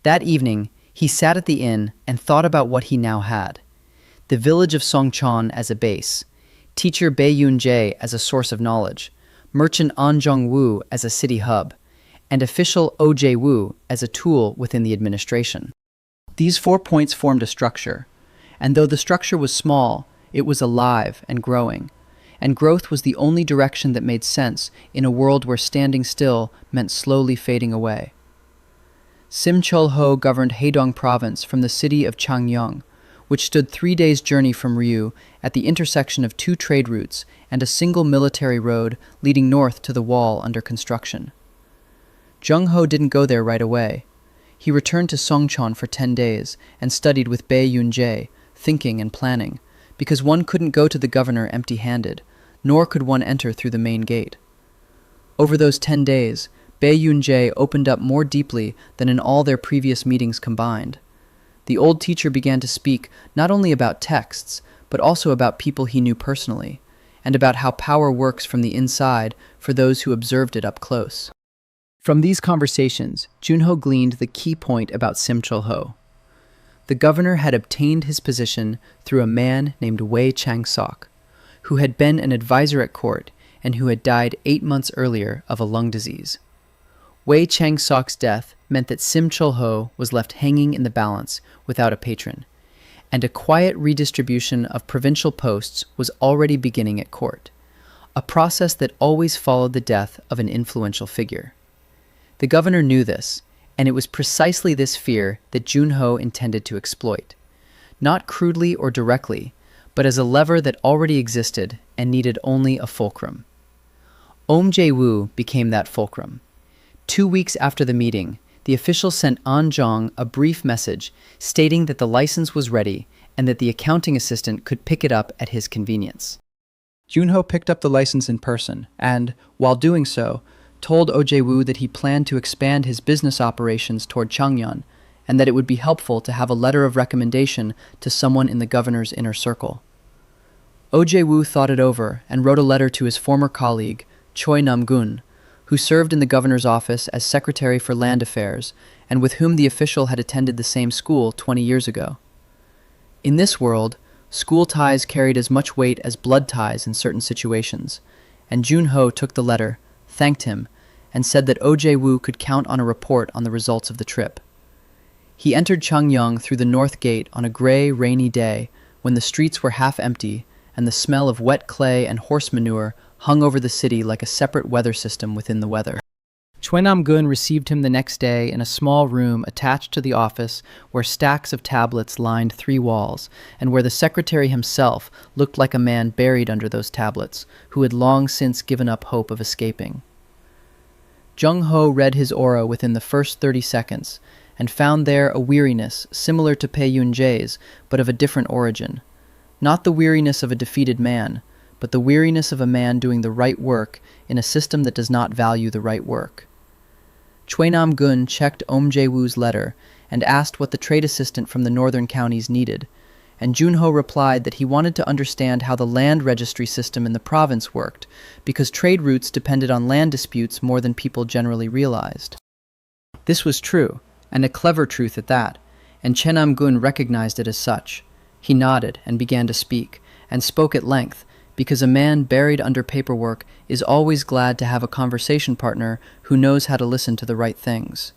That evening, he sat at the inn and thought about what he now had: the village of Songcheon as a base, teacher Pei Yun-jae as a source of knowledge, merchant An Jong-woo as a city hub, and official Ojewu as a tool within the administration. These 4 points formed a structure, and though the structure was small, it was alive and growth was the only direction that made sense in a world where standing still meant slowly fading away. Sim Chol-ho governed Haedong province from the city of Changyong, which stood 3 days' journey from Ryu at the intersection of 2 trade routes and a single military road leading north to the wall under construction. Junho didn't go there right away. He returned to Songcheon for 10 days and studied with Pei Yun-jae, thinking and planning, because one couldn't go to the governor empty-handed, nor could one enter through the main gate. Over those 10 days, Bei Yunjie opened up more deeply than in all their previous meetings combined. The old teacher began to speak not only about texts, but also about people he knew personally, and about how power works from the inside for those who observed it up close. From these conversations, Junho gleaned the key point about Sim Chul-ho. The governor had obtained his position through a man named Wei Chang-sok, who had been an advisor at court and who had died 8 months earlier of a lung disease. Wei Chang-sok's death meant that Sim Chul-ho was left hanging in the balance without a patron, and a quiet redistribution of provincial posts was already beginning at court, a process that always followed the death of an influential figure. The governor knew this, and it was precisely this fear that Junho intended to exploit, not crudely or directly, but as a lever that already existed and needed only a fulcrum. Jae-woo became that fulcrum. 2 weeks after the meeting, the official sent An Zhang a brief message stating that the license was ready and that the accounting assistant could pick it up at his convenience. Junho picked up the license in person and, while doing so, told Jae-woo that he planned to expand his business operations toward Changyon and that it would be helpful to have a letter of recommendation to someone in the governor's inner circle. Jae-woo thought it over and wrote a letter to his former colleague, Choi Nam-gun, who served in the governor's office as secretary for land affairs and with whom the official had attended the same school 20 years ago. In this world, school ties carried as much weight as blood ties in certain situations, and Junho took the letter, thanked him, and said that Jae-woo could count on a report on the results of the trip. He entered Changyong through the north gate on a gray, rainy day when the streets were half empty and the smell of wet clay and horse manure hung over the city like a separate weather system within the weather. Choi Nam-gun received him the next day in a small room attached to the office where stacks of tablets lined 3 walls, and where the secretary himself looked like a man buried under those tablets, who had long since given up hope of escaping. Junho read his aura within the first 30 seconds, and found there a weariness similar to Bei Yunjie's, but of a different origin. Not the weariness of a defeated man, but the weariness of a man doing the right work in a system that does not value the right work. Choi Nam-gun checked Jae-woo's letter and asked what the trade assistant from the northern counties needed, and Junho replied that he wanted to understand how the land registry system in the province worked, because trade routes depended on land disputes more than people generally realized. This was true, and a clever truth at that, and Choi Nam-gun recognized it as such. He nodded and began to speak, and spoke at length, because a man buried under paperwork is always glad to have a conversation partner who knows how to listen to the right things.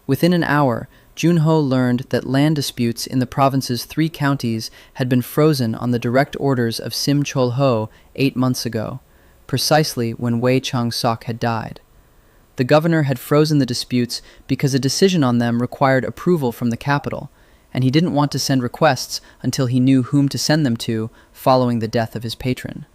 Within an hour, Junho learned that land disputes in the province's 3 counties had been frozen on the direct orders of Sim Chul-ho 8 months ago, precisely when Wei Chang-sok had died. The governor had frozen the disputes because a decision on them required approval from the capital, and he didn't want to send requests until he knew whom to send them to following the death of his patron.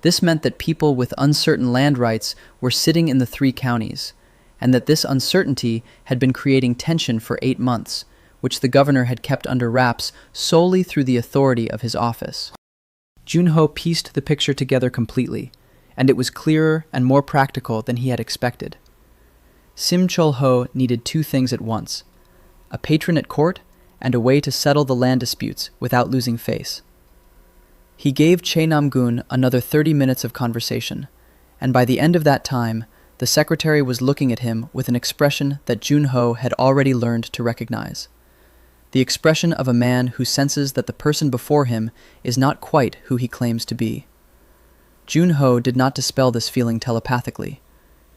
This meant that people with uncertain land rights were sitting in the 3 counties, and that this uncertainty had been creating tension for 8 months, which the governor had kept under wraps solely through the authority of his office. Junho pieced the picture together completely, and it was clearer and more practical than he had expected. Sim Chul-ho needed 2 things at once: a patron at court and a way to settle the land disputes without losing face. He gave Choi Nam-gun another 30 minutes of conversation, and by the end of that time, the secretary was looking at him with an expression that Junho had already learned to recognize. The expression of a man who senses that the person before him is not quite who he claims to be. Junho did not dispel this feeling telepathically.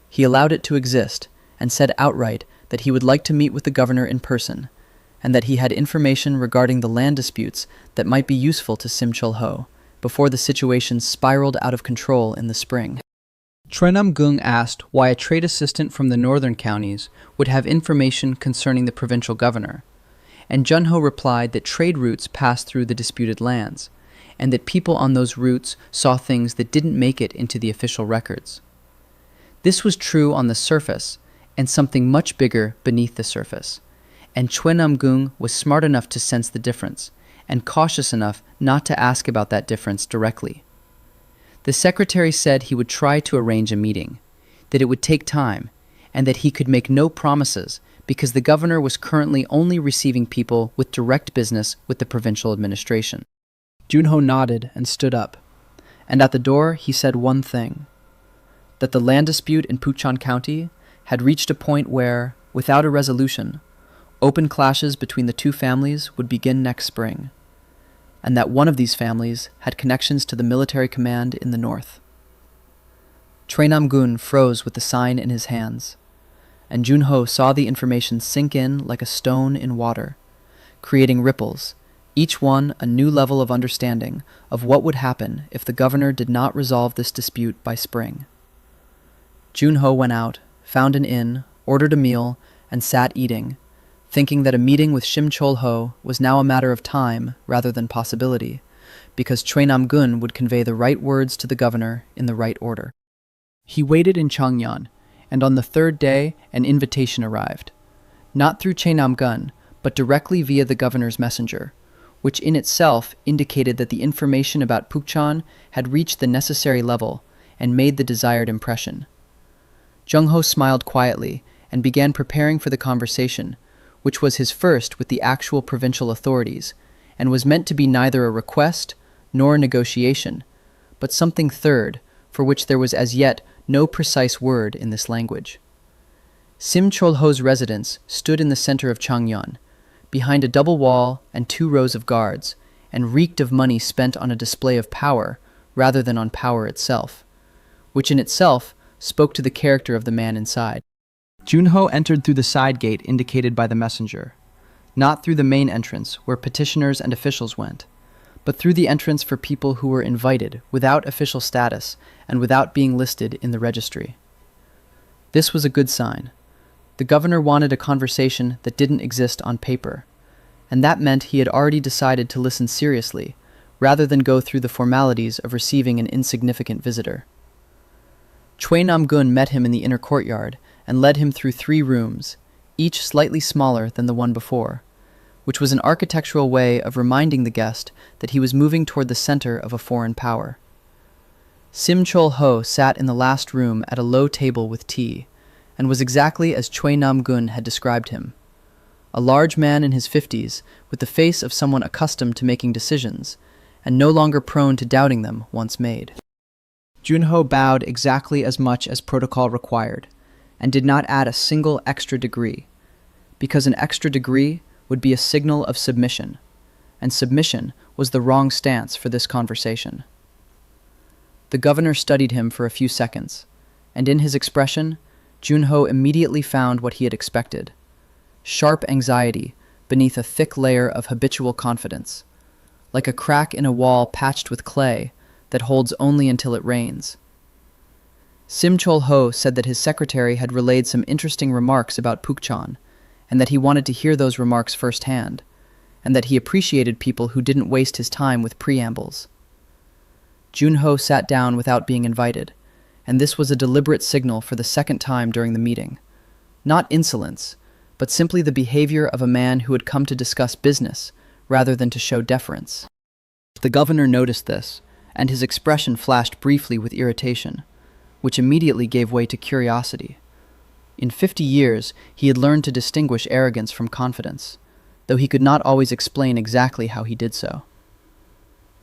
He allowed it to exist and said outright that he would like to meet with the governor in person, and that he had information regarding the land disputes that might be useful to Sim Chul-ho before the situation spiraled out of control in the spring. Choi Nam-gun asked why a trade assistant from the northern counties would have information concerning the provincial governor, and Junho replied that trade routes passed through the disputed lands, and that people on those routes saw things that didn't make it into the official records. This was true on the surface, and something much bigger beneath the surface, and Choi Nam-gun was smart enough to sense the difference, and cautious enough not to ask about that difference directly. The secretary said he would try to arrange a meeting, that it would take time, and that he could make no promises because the governor was currently only receiving people with direct business with the provincial administration. Junho nodded and stood up, and at the door he said one thing, that the land dispute in Puchan County had reached a point where, without a resolution, open clashes between the two families would begin next spring, and that one of these families had connections to the military command in the north. Choi Nam-gun froze with the sign in his hands, and Junho saw the information sink in like a stone in water, creating ripples, each one a new level of understanding of what would happen if the governor did not resolve this dispute by spring. Junho went out, found an inn, ordered a meal, and sat eating, thinking that a meeting with Shim Chol-ho was now a matter of time rather than possibility, because Choi Nam-gun would convey the right words to the governor in the right order. He waited in Changyan, and on the third day an invitation arrived, not through Choi Nam-gun, but directly via the governor's messenger, which in itself indicated that the information about Pukchan had reached the necessary level and made the desired impression. Junho smiled quietly and began preparing for the conversation, which was his first with the actual provincial authorities, and was meant to be neither a request nor a negotiation, but something third, for which there was as yet no precise word in this language. Sim Chol-ho's residence stood in the center of Changyan, behind a double wall and 2 rows of guards, and reeked of money spent on a display of power rather than on power itself, which in itself spoke to the character of the man inside. Junho entered through the side gate indicated by the messenger, not through the main entrance where petitioners and officials went, but through the entrance for people who were invited without official status and without being listed in the registry. This was a good sign. The governor wanted a conversation that didn't exist on paper, and that meant he had already decided to listen seriously, rather than go through the formalities of receiving an insignificant visitor. Choi Nam-gun met him in the inner courtyard and led him through 3 rooms, each slightly smaller than the one before, which was an architectural way of reminding the guest that he was moving toward the center of a foreign power. Sim Chol-ho sat in the last room at a low table with tea, and was exactly as Choi Nam-gun had described him. A large man in his 50s, with the face of someone accustomed to making decisions, and no longer prone to doubting them once made. Junho bowed exactly as much as protocol required, and did not add a single extra degree, because an extra degree would be a signal of submission, and submission was the wrong stance for this conversation. The governor studied him for a few seconds, and in his expression, Junho immediately found what he had expected: sharp anxiety beneath a thick layer of habitual confidence, like a crack in a wall patched with clay that holds only until it rains. Sim Chol-ho said that his secretary had relayed some interesting remarks about Pukchan, and that he wanted to hear those remarks firsthand, and that he appreciated people who didn't waste his time with preambles. Junho sat down without being invited, and this was a deliberate signal for the second time during the meeting. Not insolence, but simply the behavior of a man who had come to discuss business rather than to show deference. The governor noticed this, and his expression flashed briefly with irritation, which immediately gave way to curiosity. In 50 years, he had learned to distinguish arrogance from confidence, though he could not always explain exactly how he did so.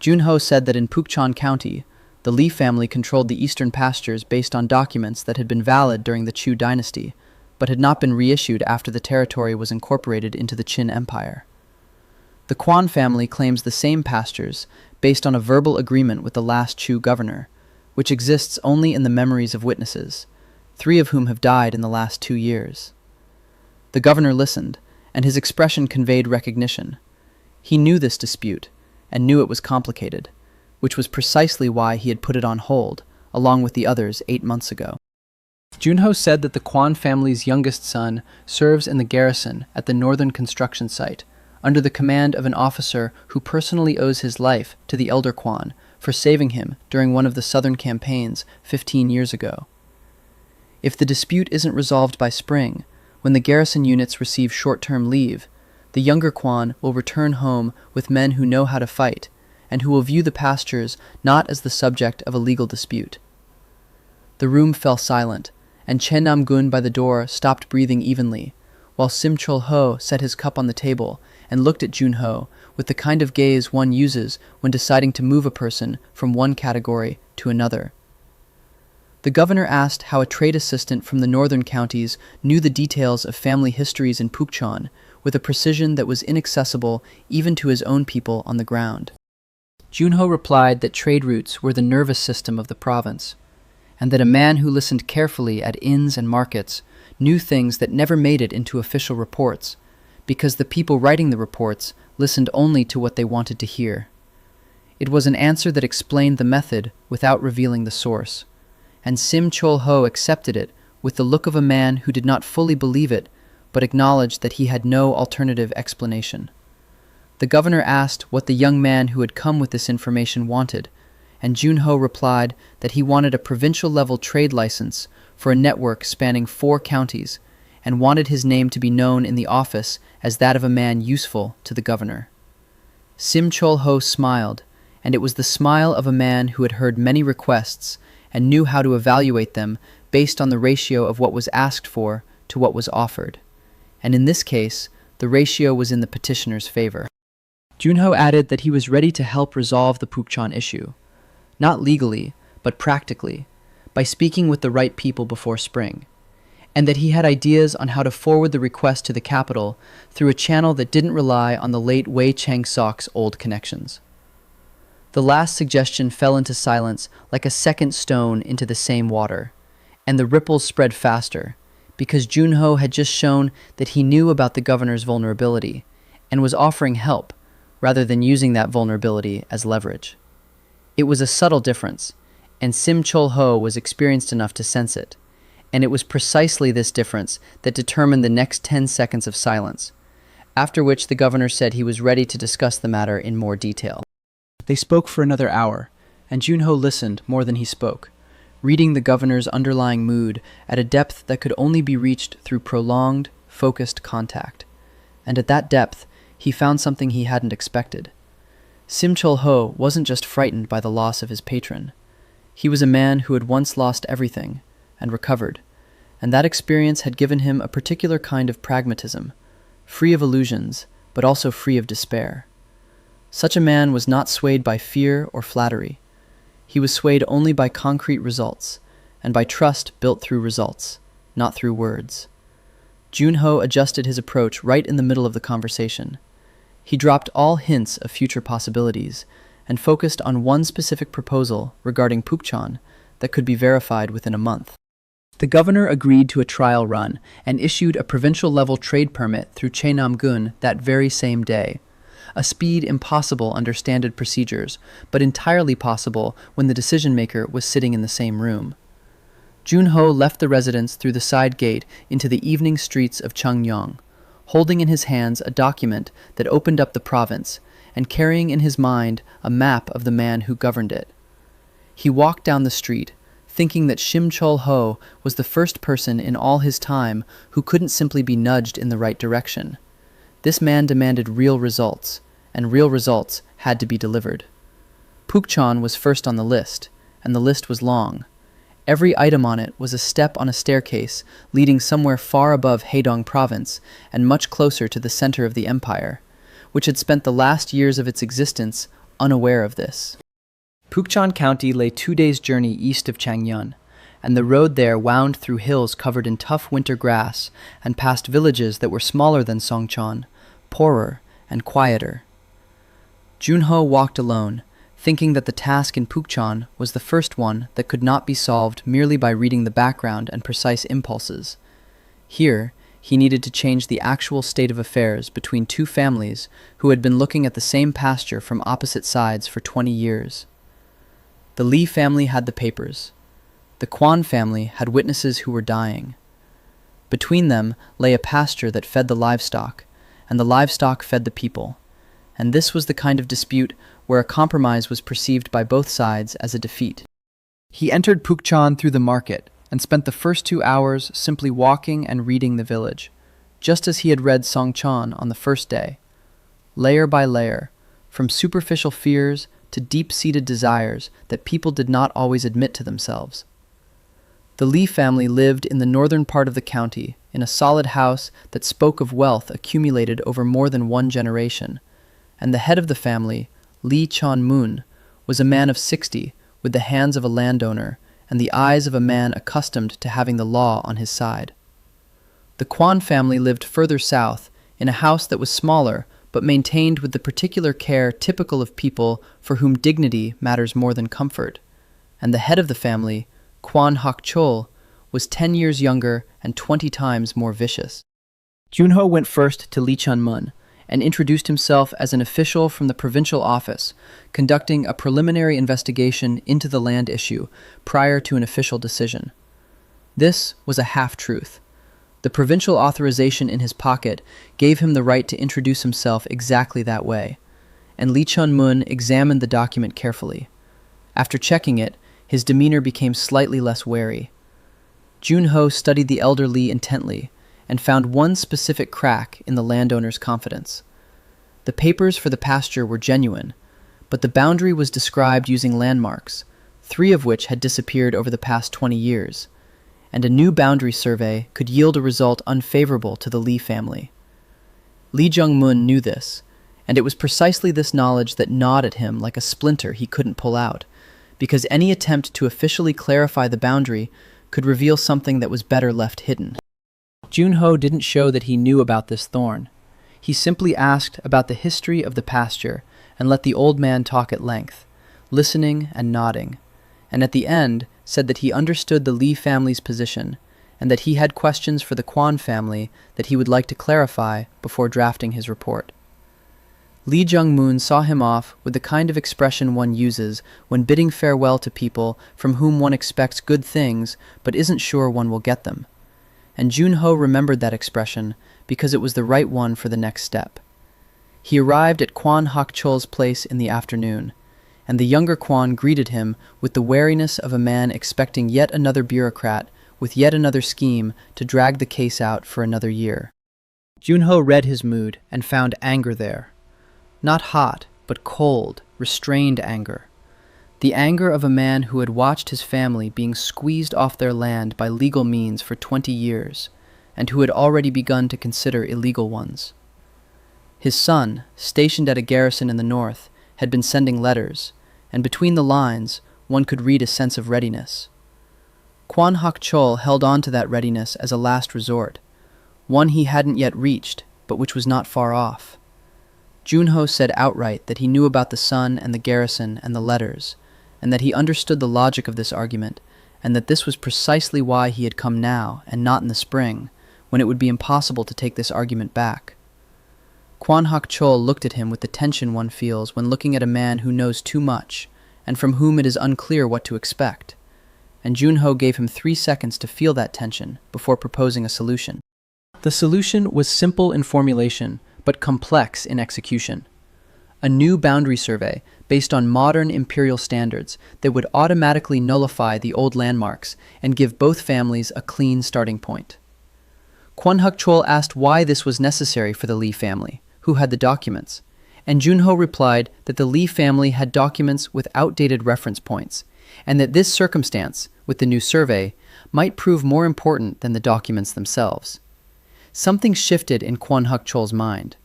Junho said that in Pukchan County, the Li family controlled the eastern pastures based on documents that had been valid during the Chu dynasty, but had not been reissued after the territory was incorporated into the Qin Empire. The Quan family claims the same pastures based on a verbal agreement with the last Chu governor, which exists only in the memories of witnesses, 3 of whom have died in the last 2 years. The governor listened, and his expression conveyed recognition. He knew this dispute, and knew it was complicated, which was precisely why he had put it on hold, along with the others 8 months ago. Junho said that the Quan family's youngest son serves in the garrison at the northern construction site, under the command of an officer who personally owes his life to the elder Quan for saving him during one of the southern campaigns 15 years ago. If the dispute isn't resolved by spring, when the garrison units receive short-term leave, The younger Quan will return home with men who know how to fight, and who will view the pastures not as the subject of a legal dispute. The room fell silent, and Chen Namgun by the door stopped breathing evenly, while Sim Chol Ho set his cup on the table and looked at Junho with the kind of gaze one uses when deciding to move a person from one category to another. The governor asked how a trade assistant from the northern counties knew the details of family histories in Pukchon with a precision that was inaccessible even to his own people on the ground. Junho replied that trade routes were the nervous system of the province, and that a man who listened carefully at inns and markets knew things that never made it into official reports, because the people writing the reports listened only to what they wanted to hear. It was an answer that explained the method without revealing the source, and Sim Chol Ho accepted it with the look of a man who did not fully believe it, but acknowledged that he had no alternative explanation. The governor asked what the young man who had come with this information wanted, and Junho replied that he wanted a provincial-level trade license for a network spanning 4 counties, and wanted his name to be known in the office as that of a man useful to the governor. Sim Chol Ho smiled, and it was the smile of a man who had heard many requests and knew how to evaluate them based on the ratio of what was asked for to what was offered. And in this case, the ratio was in the petitioner's favor. Junho added that he was ready to help resolve the Pukchon issue, not legally, but practically, by speaking with the right people before spring, and that he had ideas on how to forward the request to the capital through a channel that didn't rely on the late Wei Chang-sok's old connections. The last suggestion fell into silence like a second stone into the same water, and the ripples spread faster, because Junho had just shown that he knew about the governor's vulnerability and was offering help rather than using that vulnerability as leverage. It was a subtle difference, and Sim Chol Ho was experienced enough to sense it, and it was precisely this difference that determined the next 10 seconds of silence, after which the governor said he was ready to discuss the matter in more detail. They spoke for another hour, and Junho listened more than he spoke, reading the governor's underlying mood at a depth that could only be reached through prolonged, focused contact. And at that depth, he found something he hadn't expected. Sim Chol Ho wasn't just frightened by the loss of his patron. He was a man who had once lost everything and recovered, and that experience had given him a particular kind of pragmatism, free of illusions, but also free of despair. Such a man was not swayed by fear or flattery. He was swayed only by concrete results, and by trust built through results, not through words. Junho adjusted his approach right in the middle of the conversation. He dropped all hints of future possibilities and focused on one specific proposal regarding Pukchon that could be verified within a month. The governor agreed to a trial run and issued a provincial-level trade permit through Cheonam-gun that very same day, a speed impossible under standard procedures, but entirely possible when the decision-maker was sitting in the same room. Junho left the residence through the side gate into the evening streets of Changnyeong, holding in his hands a document that opened up the province and carrying in his mind a map of the man who governed it. He walked down the street, thinking that Sim Chol Ho was the first person in all his time who couldn't simply be nudged in the right direction. This man demanded real results, and real results had to be delivered. Pukchon was first on the list, and the list was long. Every item on it was a step on a staircase leading somewhere far above Haedong province and much closer to the center of the empire, which had spent the last years of its existence unaware of this. Pukchon County lay 2 days' journey east of Changnyeon, and the road there wound through hills covered in tough winter grass and past villages that were smaller than Songchon, poorer, and quieter. Junho walked alone, thinking that the task in Pukchon was the first one that could not be solved merely by reading the background and precise impulses. Here, he needed to change the actual state of affairs between 2 families who had been looking at the same pasture from opposite sides for 20 years. The Lee family had the papers. The Quan family had witnesses who were dying. Between them lay a pasture that fed the livestock, and the livestock fed the people. And this was the kind of dispute where a compromise was perceived by both sides as a defeat. He entered Pukchon through the market and spent the first 2 hours simply walking and reading the village. just as he had read Songchan on the first day, layer by layer, from superficial fears to deep-seated desires that people did not always admit to themselves. The Li family lived in the northern part of the county, in a solid house that spoke of wealth accumulated over more than one generation, and the head of the family, Li Chun-mun, was a man of 60, with the hands of a landowner and the eyes of a man accustomed to having the law on his side. The Quan family lived further south, in a house that was smaller, but maintained with the particular care typical of people for whom dignity matters more than comfort, and the head of the family, Quan Hak-chol, was 10 years younger and 20 times more vicious. Junho went first to Li Chun-mun and introduced himself as an official from the provincial office, conducting a preliminary investigation into the land issue prior to an official decision. This was a half-truth. The provincial authorization in his pocket gave him the right to introduce himself exactly that way, and Li Chun-mun examined the document carefully. After checking it, his demeanor became slightly less wary. Junho studied the elder Li intently and found one specific crack in the landowner's confidence. The papers for the pasture were genuine, but the boundary was described using landmarks, 3 of which had disappeared over the past 20 years, and a new boundary survey could yield a result unfavorable to the Li family. Li Jung-mun knew this, and it was precisely this knowledge that gnawed at him like a splinter he couldn't pull out, because any attempt to officially clarify the boundary could reveal something that was better left hidden. Junho didn't show that he knew about this thorn. He simply asked about the history of the pasture and let the old man talk at length, listening and nodding, and at the end said that he understood the Li family's position and that he had questions for the Quan family that he would like to clarify before drafting his report. Li Jung-mun saw him off with the kind of expression one uses when bidding farewell to people from whom one expects good things but isn't sure one will get them. And Junho remembered that expression because it was the right one for the next step. He arrived at Quan Hak-chol's place in the afternoon, and the younger Quan greeted him with the wariness of a man expecting yet another bureaucrat with yet another scheme to drag the case out for another year. Junho read his mood and found anger there. Not hot, but cold, restrained anger. The anger of a man who had watched his family being squeezed off their land by legal means for 20 years, and who had already begun to consider illegal ones. His son, stationed at a garrison in the north, had been sending letters, and between the lines, one could read a sense of readiness. Quan Hak-chol held on to that readiness as a last resort, one he hadn't yet reached, but which was not far off. Junho said outright that he knew about the son and the garrison and the letters, and that he understood the logic of this argument, and that this was precisely why he had come now and not in the spring, when it would be impossible to take this argument back. Quan Hak-chol looked at him with the tension one feels when looking at a man who knows too much, and from whom it is unclear what to expect, and Junho gave him 3 seconds to feel that tension before proposing a solution. The solution was simple in formulation, but complex in execution. A new boundary survey based on modern imperial standards that would automatically nullify the old landmarks and give both families a clean starting point. Quan Hak-chol asked why this was necessary for the Li family, who had the documents, and Junho replied that the Li family had documents with outdated reference points, and that this circumstance, with the new survey, might prove more important than the documents themselves. Something shifted in Quan Hak-chol's mind.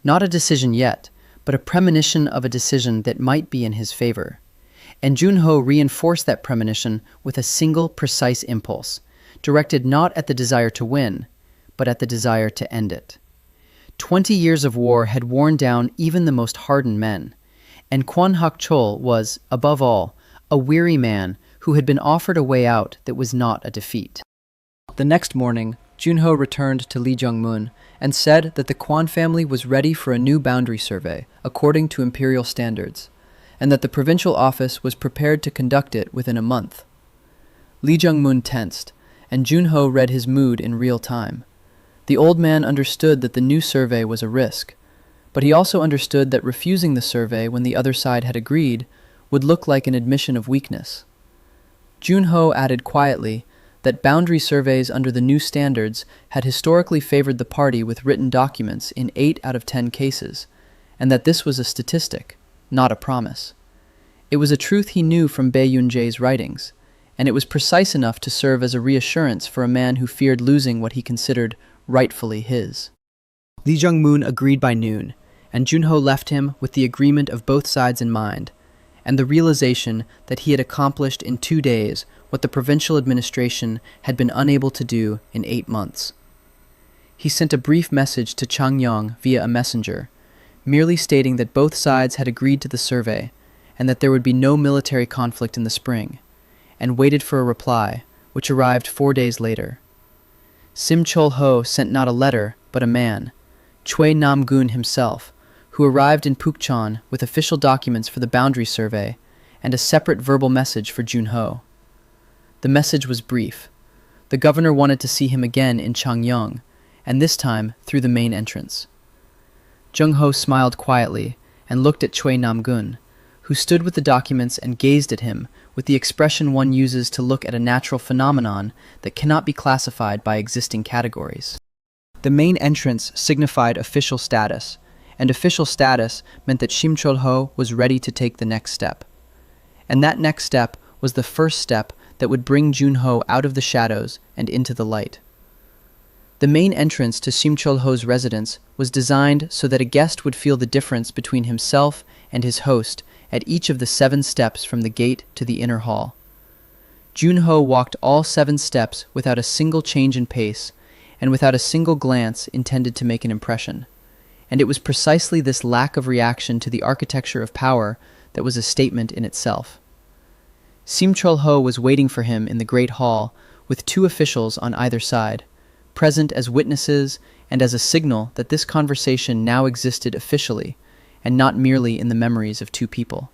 Not a decision yet, but a premonition of a decision that might be in his favor. And Junho reinforced that premonition with a single precise impulse, directed not at the desire to win, but at the desire to end it. 20 years of war had worn down even the most hardened men, and Quan Hak-chol was, above all, a weary man who had been offered a way out that was not a defeat. The next morning, Junho returned to Li Jung-mun and said that the Quan family was ready for a new boundary survey according to imperial standards, and that the provincial office was prepared to conduct it within a month. Li Jung-mun tensed, and Junho read his mood in real time. The old man understood that the new survey was a risk, but he also understood that refusing the survey when the other side had agreed would look like an admission of weakness. Junho added quietly that boundary surveys under the new standards had historically favored the party with written documents in 8 out of 10 cases, and that this was a statistic, not a promise. It was a truth he knew from Bae Yun-jae's writings, and it was precise enough to serve as a reassurance for a man who feared losing what he considered rightfully his. Lee Jung-moon agreed by noon, and Junho left him with the agreement of both sides in mind, and the realization that he had accomplished in 2 days what the provincial administration had been unable to do in 8 months. He sent a brief message to Changyang via a messenger, merely stating that both sides had agreed to the survey and that there would be no military conflict in the spring, and waited for a reply, which arrived 4 days later. Sim Chol-ho sent not a letter, but a man, Choi Nam-gun himself, who arrived in Pukchon with official documents for the boundary survey and a separate verbal message for Junho. The message was brief. The governor wanted to see him again in Changyang, and this time through the main entrance. Junho smiled quietly and looked at Choi Nam-gun, who stood with the documents and gazed at him with the expression one uses to look at a natural phenomenon that cannot be classified by existing categories. The main entrance signified official status, and official status meant that Sim Chol-ho was ready to take the next step. And that next step was the first step that would bring Junho out of the shadows and into the light. The main entrance to Sim Chol-ho's residence was designed so that a guest would feel the difference between himself and his host at each of the 7 steps from the gate to the inner hall. Junho walked all 7 steps without a single change in pace and without a single glance intended to make an impression. And it was precisely this lack of reaction to the architecture of power that was a statement in itself. Sim Chol-ho was waiting for him in the great hall with 2 officials on either side, present as witnesses and as a signal that this conversation now existed officially and not merely in the memories of 2 people.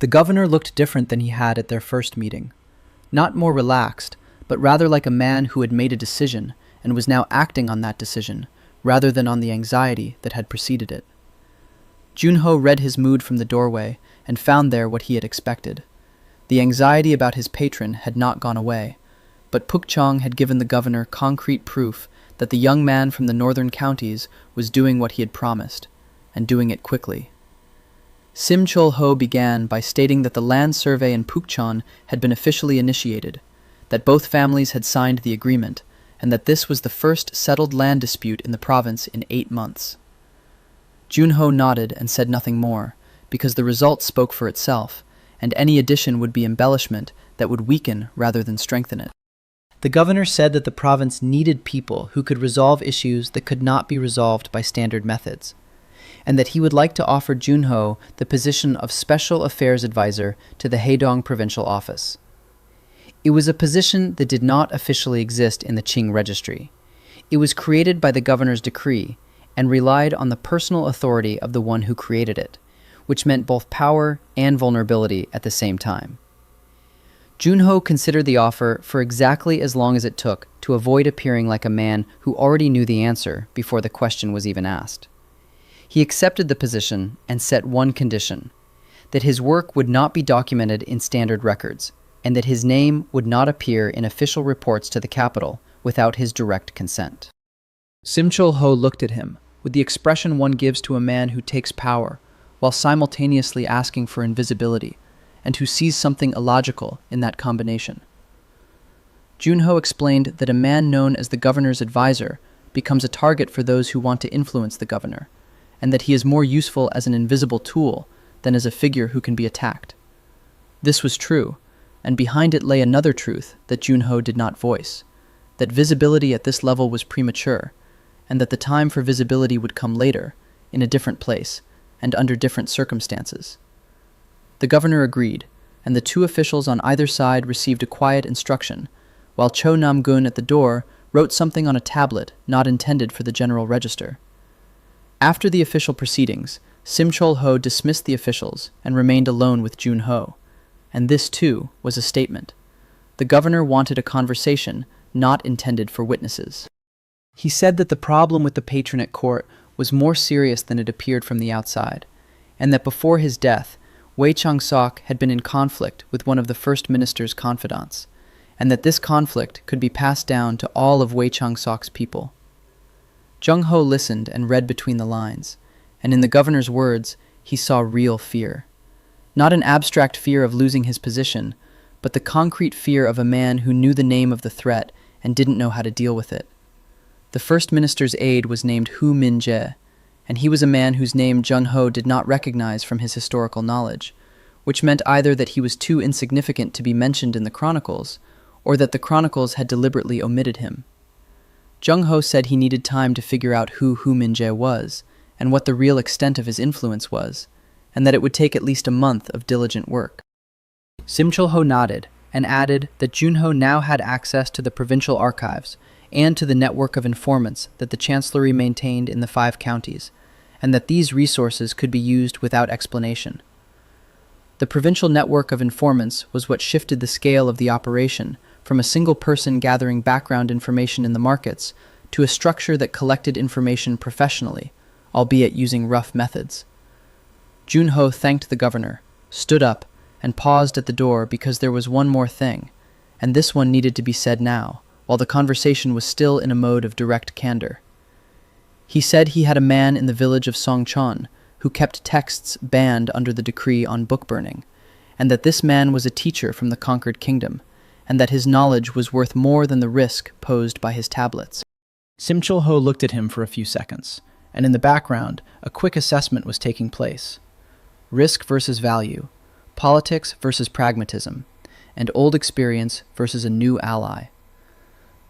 The governor looked different than he had at their first meeting. Not more relaxed, but rather like a man who had made a decision and was now acting on that decision, rather than on the anxiety that had preceded it. Junho read his mood from the doorway and found there what he had expected. The anxiety about his patron had not gone away, but Pukchong had given the governor concrete proof that the young man from the northern counties was doing what he had promised, and doing it quickly. Sim Chol-ho began by stating that the land survey in Pukchon had been officially initiated, that both families had signed the agreement, and that this was the first settled land dispute in the province in 8 months. Junho nodded and said nothing more, because the result spoke for itself, and any addition would be embellishment that would weaken rather than strengthen it. The governor said that the province needed people who could resolve issues that could not be resolved by standard methods, and that he would like to offer Junho the position of Special Affairs Advisor to the Haedong Provincial Office. It was a position that did not officially exist in the Qing Registry. It was created by the governor's decree and relied on the personal authority of the one who created it, which meant both power and vulnerability at the same time. Junho considered the offer for exactly as long as it took to avoid appearing like a man who already knew the answer before the question was even asked. He accepted the position and set one condition, that his work would not be documented in standard records, and that his name would not appear in official reports to the capital without his direct consent. Sim Chol-ho looked at him with the expression one gives to a man who takes power while simultaneously asking for invisibility, and who sees something illogical in that combination. Junho explained that a man known as the governor's advisor becomes a target for those who want to influence the governor, and that he is more useful as an invisible tool than as a figure who can be attacked. This was true, and behind it lay another truth that Junho did not voice, that visibility at this level was premature, and that the time for visibility would come later, in a different place, and under different circumstances. The governor agreed, and the 2 officials on either side received a quiet instruction, while Cho Nam-gun at the door wrote something on a tablet not intended for the general register. After the official proceedings, Sim Chol-ho dismissed the officials and remained alone with Junho, and this too was a statement. The governor wanted a conversation not intended for witnesses. He said that the problem with the patron at court was more serious than it appeared from the outside, and that before his death, Wei Chang-sok had been in conflict with one of the first minister's confidants, and that this conflict could be passed down to all of Wei Changsok's people. Junho listened and read between the lines, and in the governor's words, he saw real fear. Not an abstract fear of losing his position, but the concrete fear of a man who knew the name of the threat and didn't know how to deal with it. The first minister's aide was named Hu Min-je, and he was a man whose name Junho did not recognize from his historical knowledge, which meant either that he was too insignificant to be mentioned in the chronicles, or that the chronicles had deliberately omitted him. Junho said he needed time to figure out who Hu Min-je was, and what the real extent of his influence was, and that it would take at least a month of diligent work. Simchulho nodded, and added that Junho now had access to the provincial archives, and to the network of informants that the chancellery maintained in the 5 counties, and that these resources could be used without explanation. The provincial network of informants was what shifted the scale of the operation from a single person gathering background information in the markets to a structure that collected information professionally, albeit using rough methods. Junho thanked the governor, stood up, and paused at the door because there was one more thing, and this one needed to be said now, while the conversation was still in a mode of direct candor. He said he had a man in the village of Songchon who kept texts banned under the decree on book burning, and that this man was a teacher from the conquered kingdom, and that his knowledge was worth more than the risk posed by his tablets. Simchulho looked at him for a few seconds, and in the background, a quick assessment was taking place. Risk versus value, politics versus pragmatism, and old experience versus a new ally.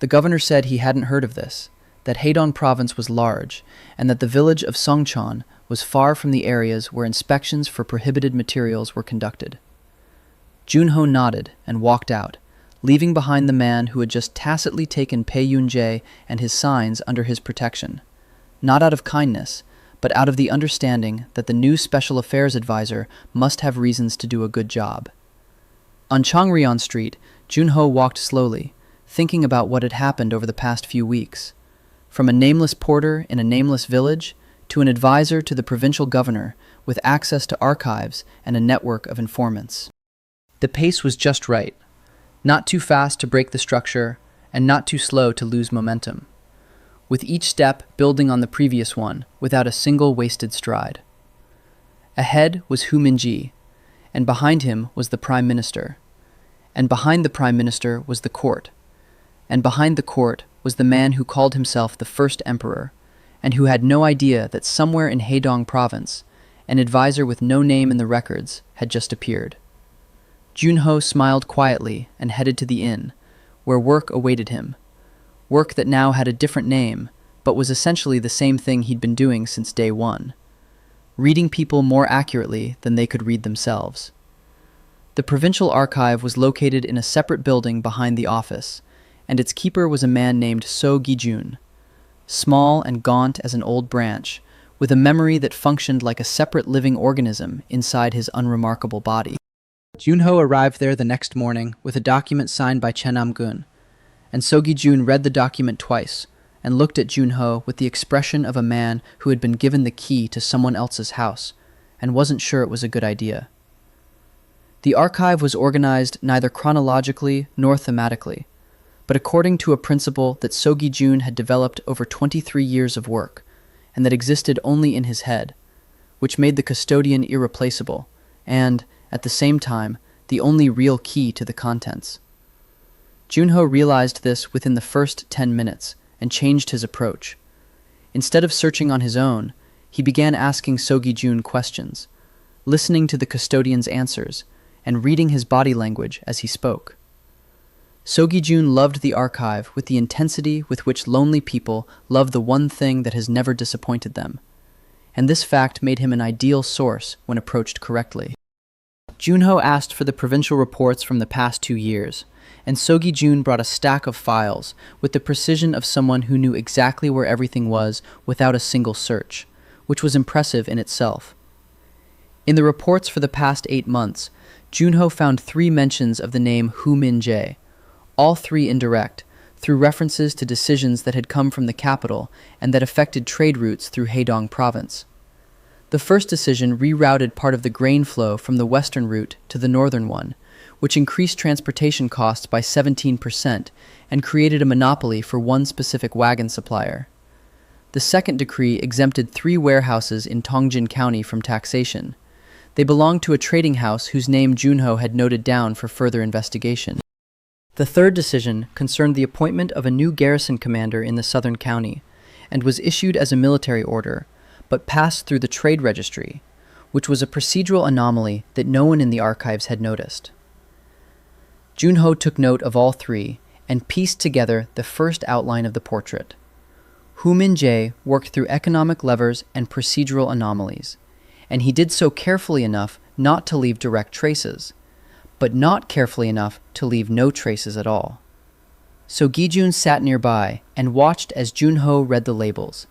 The governor said he hadn't heard of this, that Heidong province was large, and that the village of Songchon was far from the areas where inspections for prohibited materials were conducted. Junho nodded and walked out, leaving behind the man who had just tacitly taken Pei Yunjae and his signs under his protection, not out of kindness, but out of the understanding that the new special affairs advisor must have reasons to do a good job. On Changryeon Street, Junho walked slowly, thinking about what had happened over the past few weeks. From a nameless porter in a nameless village, to an advisor to the provincial governor with access to archives and a network of informants. The pace was just right, not too fast to break the structure, and not too slow to lose momentum, with each step building on the previous one without a single wasted stride. Ahead was Hu Minji, and behind him was the Prime Minister, and behind the Prime Minister was the court, and behind the court was the man who called himself the first emperor, and who had no idea that somewhere in Heidong province, an advisor with no name in the records had just appeared. Junho smiled quietly and headed to the inn, where work awaited him, work that now had a different name, but was essentially the same thing he'd been doing since day one, reading people more accurately than they could read themselves. The provincial archive was located in a separate building behind the office, and its keeper was a man named So Gi-jun, small and gaunt as an old branch, with a memory that functioned like a separate living organism inside his unremarkable body. Junho arrived there the next morning with a document signed by Chen Namgun, and So Gi-jun read the document twice and looked at Junho with the expression of a man who had been given the key to someone else's house and wasn't sure it was a good idea. The archive was organized neither chronologically nor thematically, but according to a principle that So Gi-jun had developed over 23 years of work, and that existed only in his head, which made the custodian irreplaceable, and, at the same time, the only real key to the contents. Junho realized this within the first 10 minutes, and changed his approach. Instead of searching on his own, he began asking So Gi-jun questions, listening to the custodian's answers, and reading his body language as he spoke. So Gi-jun loved the archive with the intensity with which lonely people love the one thing that has never disappointed them, and this fact made him an ideal source when approached correctly. Junho asked for the provincial reports from the past 2 years, and So Gi-jun brought a stack of files with the precision of someone who knew exactly where everything was without a single search, which was impressive in itself. In the reports for the past 8 months, Junho found 3 mentions of the name Hu Min-je, all 3 indirect, through references to decisions that had come from the capital and that affected trade routes through Heidong province. The first decision rerouted part of the grain flow from the western route to the northern one, which increased transportation costs by 17% and created a monopoly for one specific wagon supplier. The second decree exempted 3 warehouses in Tongjin County from taxation. They belonged to a trading house whose name Junho had noted down for further investigation. The third decision concerned the appointment of a new garrison commander in the southern county, and was issued as a military order, but passed through the trade registry, which was a procedural anomaly that no one in the archives had noticed. Junho took note of all 3 and pieced together the first outline of the portrait. Hu Min-jae worked through economic levers and procedural anomalies, and he did so carefully enough not to leave direct traces, but not carefully enough to leave no traces at all. So Gi-jun sat nearby and watched as Junho read the labels,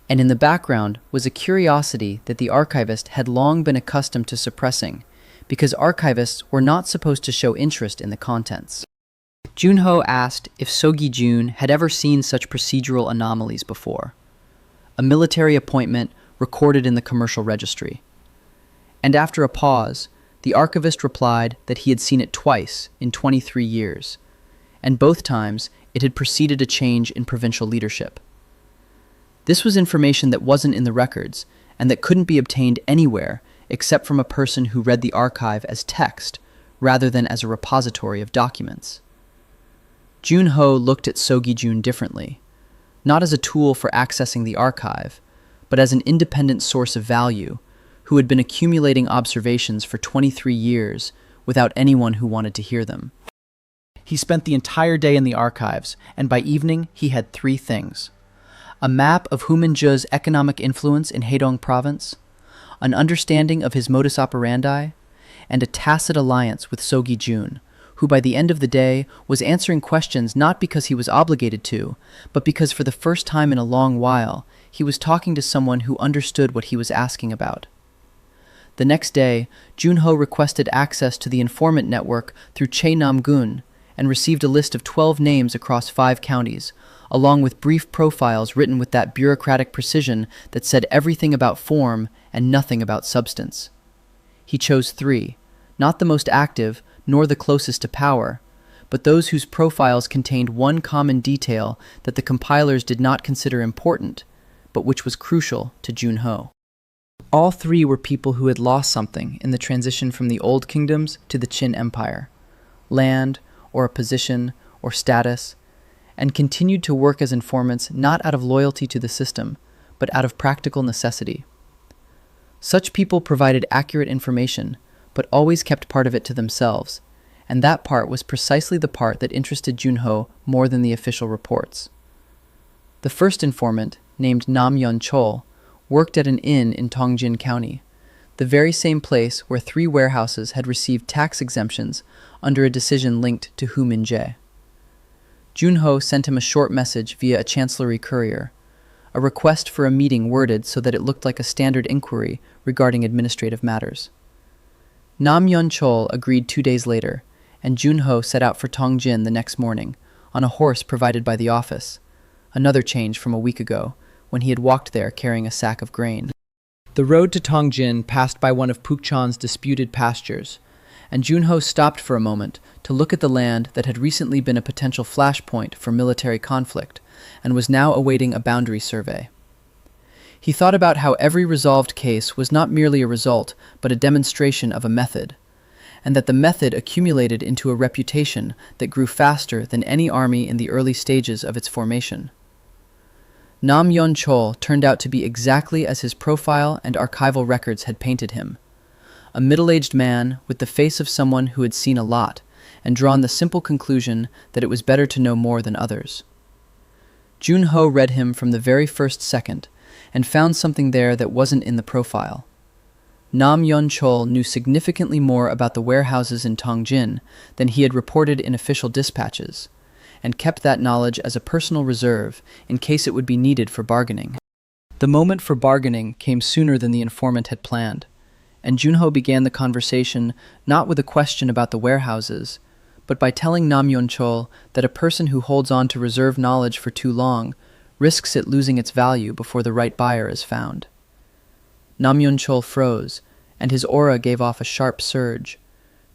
and in the background was a curiosity that the archivist had long been accustomed to suppressing, because archivists were not supposed to show interest in the contents. Junho asked if So Gi-jun had ever seen such procedural anomalies before. A military appointment recorded in the commercial registry. And after a pause, the archivist replied that he had seen it twice in 23 years, and both times it had preceded a change in provincial leadership. This was information that wasn't in the records, and that couldn't be obtained anywhere except from a person who read the archive as text, rather than as a repository of documents. Junho looked at So Gi-jun differently, not as a tool for accessing the archive, but as an independent source of value, who had been accumulating observations for 23 years without anyone who wanted to hear them. He spent the entire day in the archives, and by evening he had 3 things: a map of Hu Min-jae's economic influence in Haedong province, an understanding of his modus operandi, and a tacit alliance with So Gi-jun, who by the end of the day was answering questions not because he was obligated to, but because for the first time in a long while he was talking to someone who understood what he was asking about. The next day, Junho requested access to the informant network through Che-nam-gun and received a list of 12 names across 5 counties, along with brief profiles written with that bureaucratic precision that said everything about form and nothing about substance. He chose 3, not the most active, nor the closest to power, but those whose profiles contained one common detail that the compilers did not consider important, but which was crucial to Junho. All 3 were people who had lost something in the transition from the Old Kingdoms to the Qin Empire, land, or a position, or status, and continued to work as informants not out of loyalty to the system, but out of practical necessity. Such people provided accurate information, but always kept part of it to themselves, and that part was precisely the part that interested Junho more than the official reports. The first informant, named Nam Yeon-chol, worked at an inn in Tongjin County, the very same place where 3 warehouses had received tax exemptions under a decision linked to Hu Min-jae. Junho sent him a short message via a chancellery courier, a request for a meeting worded so that it looked like a standard inquiry regarding administrative matters. Nam Yeon-chol agreed 2 days later, and Junho set out for Tongjin the next morning, on a horse provided by the office, another change from a week ago, when he had walked there carrying a sack of grain. The road to Tongjin passed by one of Pukchon's disputed pastures, and Junho stopped for a moment to look at the land that had recently been a potential flashpoint for military conflict and was now awaiting a boundary survey. He thought about how every resolved case was not merely a result, but a demonstration of a method, and that the method accumulated into a reputation that grew faster than any army in the early stages of its formation. Nam Yeon-chol turned out to be exactly as his profile and archival records had painted him. A middle-aged man with the face of someone who had seen a lot and drawn the simple conclusion that it was better to know more than others. Junho read him from the very first second and found something there that wasn't in the profile. Nam Yeon-chol knew significantly more about the warehouses in Tongjin than he had reported in official dispatches, and kept that knowledge as a personal reserve in case it would be needed for bargaining. The moment for bargaining came sooner than the informant had planned, and Junho began the conversation not with a question about the warehouses, but by telling Nam Yeon-chol that a person who holds on to reserve knowledge for too long risks it losing its value before the right buyer is found. Nam Yeon-chol froze, and his aura gave off a sharp surge.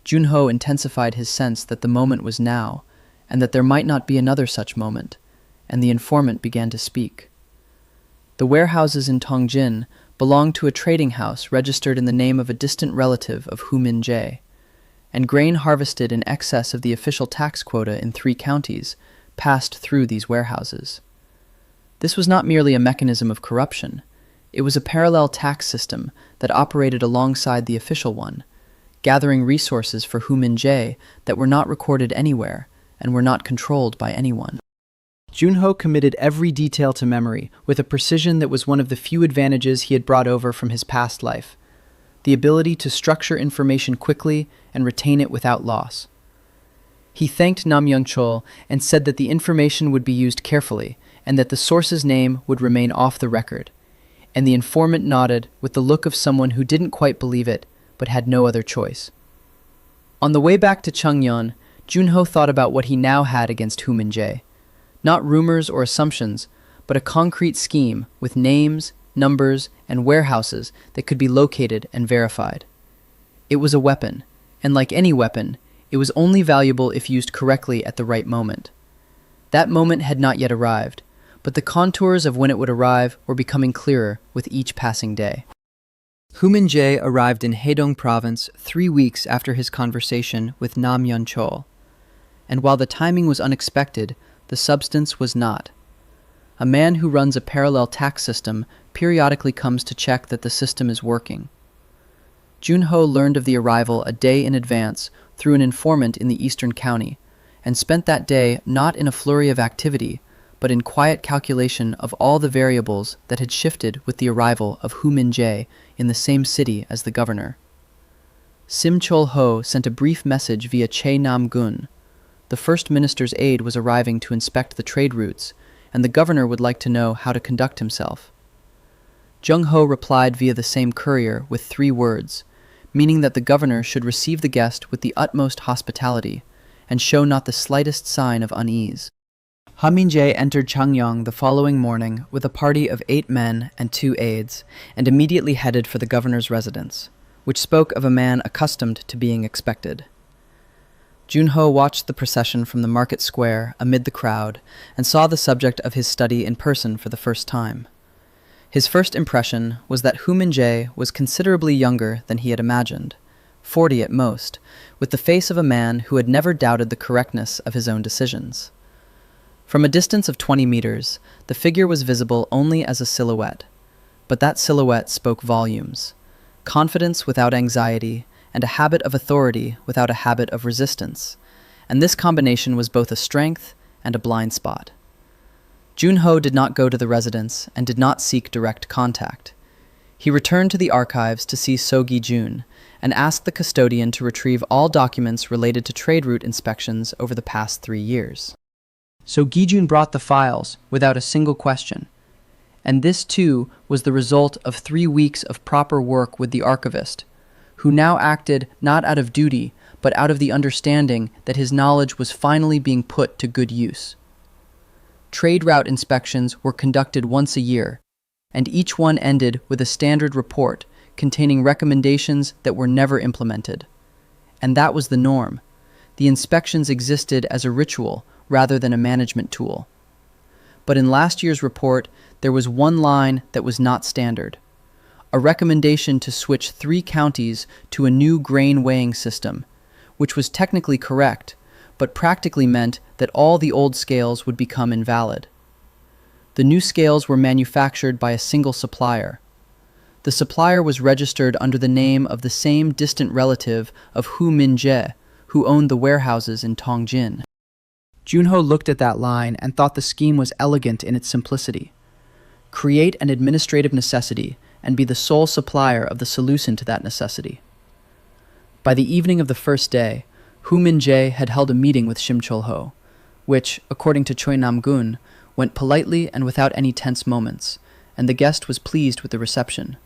Junho intensified his sense that the moment was now, and that there might not be another such moment, and the informant began to speak. The warehouses in Tongjin belonged to a trading house registered in the name of a distant relative of Hu Minjae, and grain harvested in excess of the official tax quota in 3 counties passed through these warehouses. This was not merely a mechanism of corruption, it was a parallel tax system that operated alongside the official one, gathering resources for Hu Minjae that were not recorded anywhere and were not controlled by anyone. Junho committed every detail to memory with a precision that was one of the few advantages he had brought over from his past life, the ability to structure information quickly and retain it without loss. He thanked Namyeon-chol and said that the information would be used carefully and that the source's name would remain off the record, and the informant nodded with the look of someone who didn't quite believe it but had no other choice. On the way back to Cheongyeon, Junho thought about what he now had against Hu Minjae. Not rumors or assumptions, but a concrete scheme with names, numbers, and warehouses that could be located and verified. It was a weapon, and like any weapon, it was only valuable if used correctly at the right moment. That moment had not yet arrived, but the contours of when it would arrive were becoming clearer with each passing day. Hu Minjae arrived in Haedong province 3 weeks after his conversation with Namyeon-chol, and while the timing was unexpected, the substance was not. A man who runs a parallel tax system periodically comes to check that the system is working. Junho learned of the arrival a day in advance through an informant in the eastern county, and spent that day not in a flurry of activity, but in quiet calculation of all the variables that had shifted with the arrival of Hu Minjae in the same city as the governor. Sim Chol-ho sent a brief message via Che Nam-gun. The first minister's aide was arriving to inspect the trade routes, and the governor would like to know how to conduct himself. Junho replied via the same courier with 3 words, meaning that the governor should receive the guest with the utmost hospitality, and show not the slightest sign of unease. Hu Minjae entered Changyang the following morning with a party of 8 men and 2 aides, and immediately headed for the governor's residence, which spoke of a man accustomed to being expected. Junho watched the procession from the market square amid the crowd and saw the subject of his study in person for the first time. His first impression was that Hu Minjae was considerably younger than he had imagined, 40 at most, with the face of a man who had never doubted the correctness of his own decisions. From a distance of 20 meters, the figure was visible only as a silhouette, but that silhouette spoke volumes: confidence without anxiety, and a habit of authority without a habit of resistance, and this combination was both a strength and a blind spot. Junho did not go to the residence and did not seek direct contact. He returned to the archives to see So Gi-jun and asked the custodian to retrieve all documents related to trade route inspections over the past 3 years. So Gi-jun brought the files without a single question, and this too was the result of 3 weeks of proper work with the archivist, who now acted not out of duty, but out of the understanding that his knowledge was finally being put to good use. Trade route inspections were conducted once a year, and each one ended with a standard report containing recommendations that were never implemented. And that was the norm. The inspections existed as a ritual rather than a management tool. But in last year's report, there was one line that was not standard: a recommendation to switch 3 counties to a new grain weighing system, which was technically correct, but practically meant that all the old scales would become invalid. The new scales were manufactured by a single supplier. The supplier was registered under the name of the same distant relative of Hu Minjae, who owned the warehouses in Tongjin. Junho looked at that line and thought the scheme was elegant in its simplicity. Create an administrative necessity and be the sole supplier of the solution to that necessity. By the evening of the first day, Hu Minjae had held a meeting with Sim Chol-ho, which, according to Choi Nam-gun, went politely and without any tense moments, and the guest was pleased with the reception.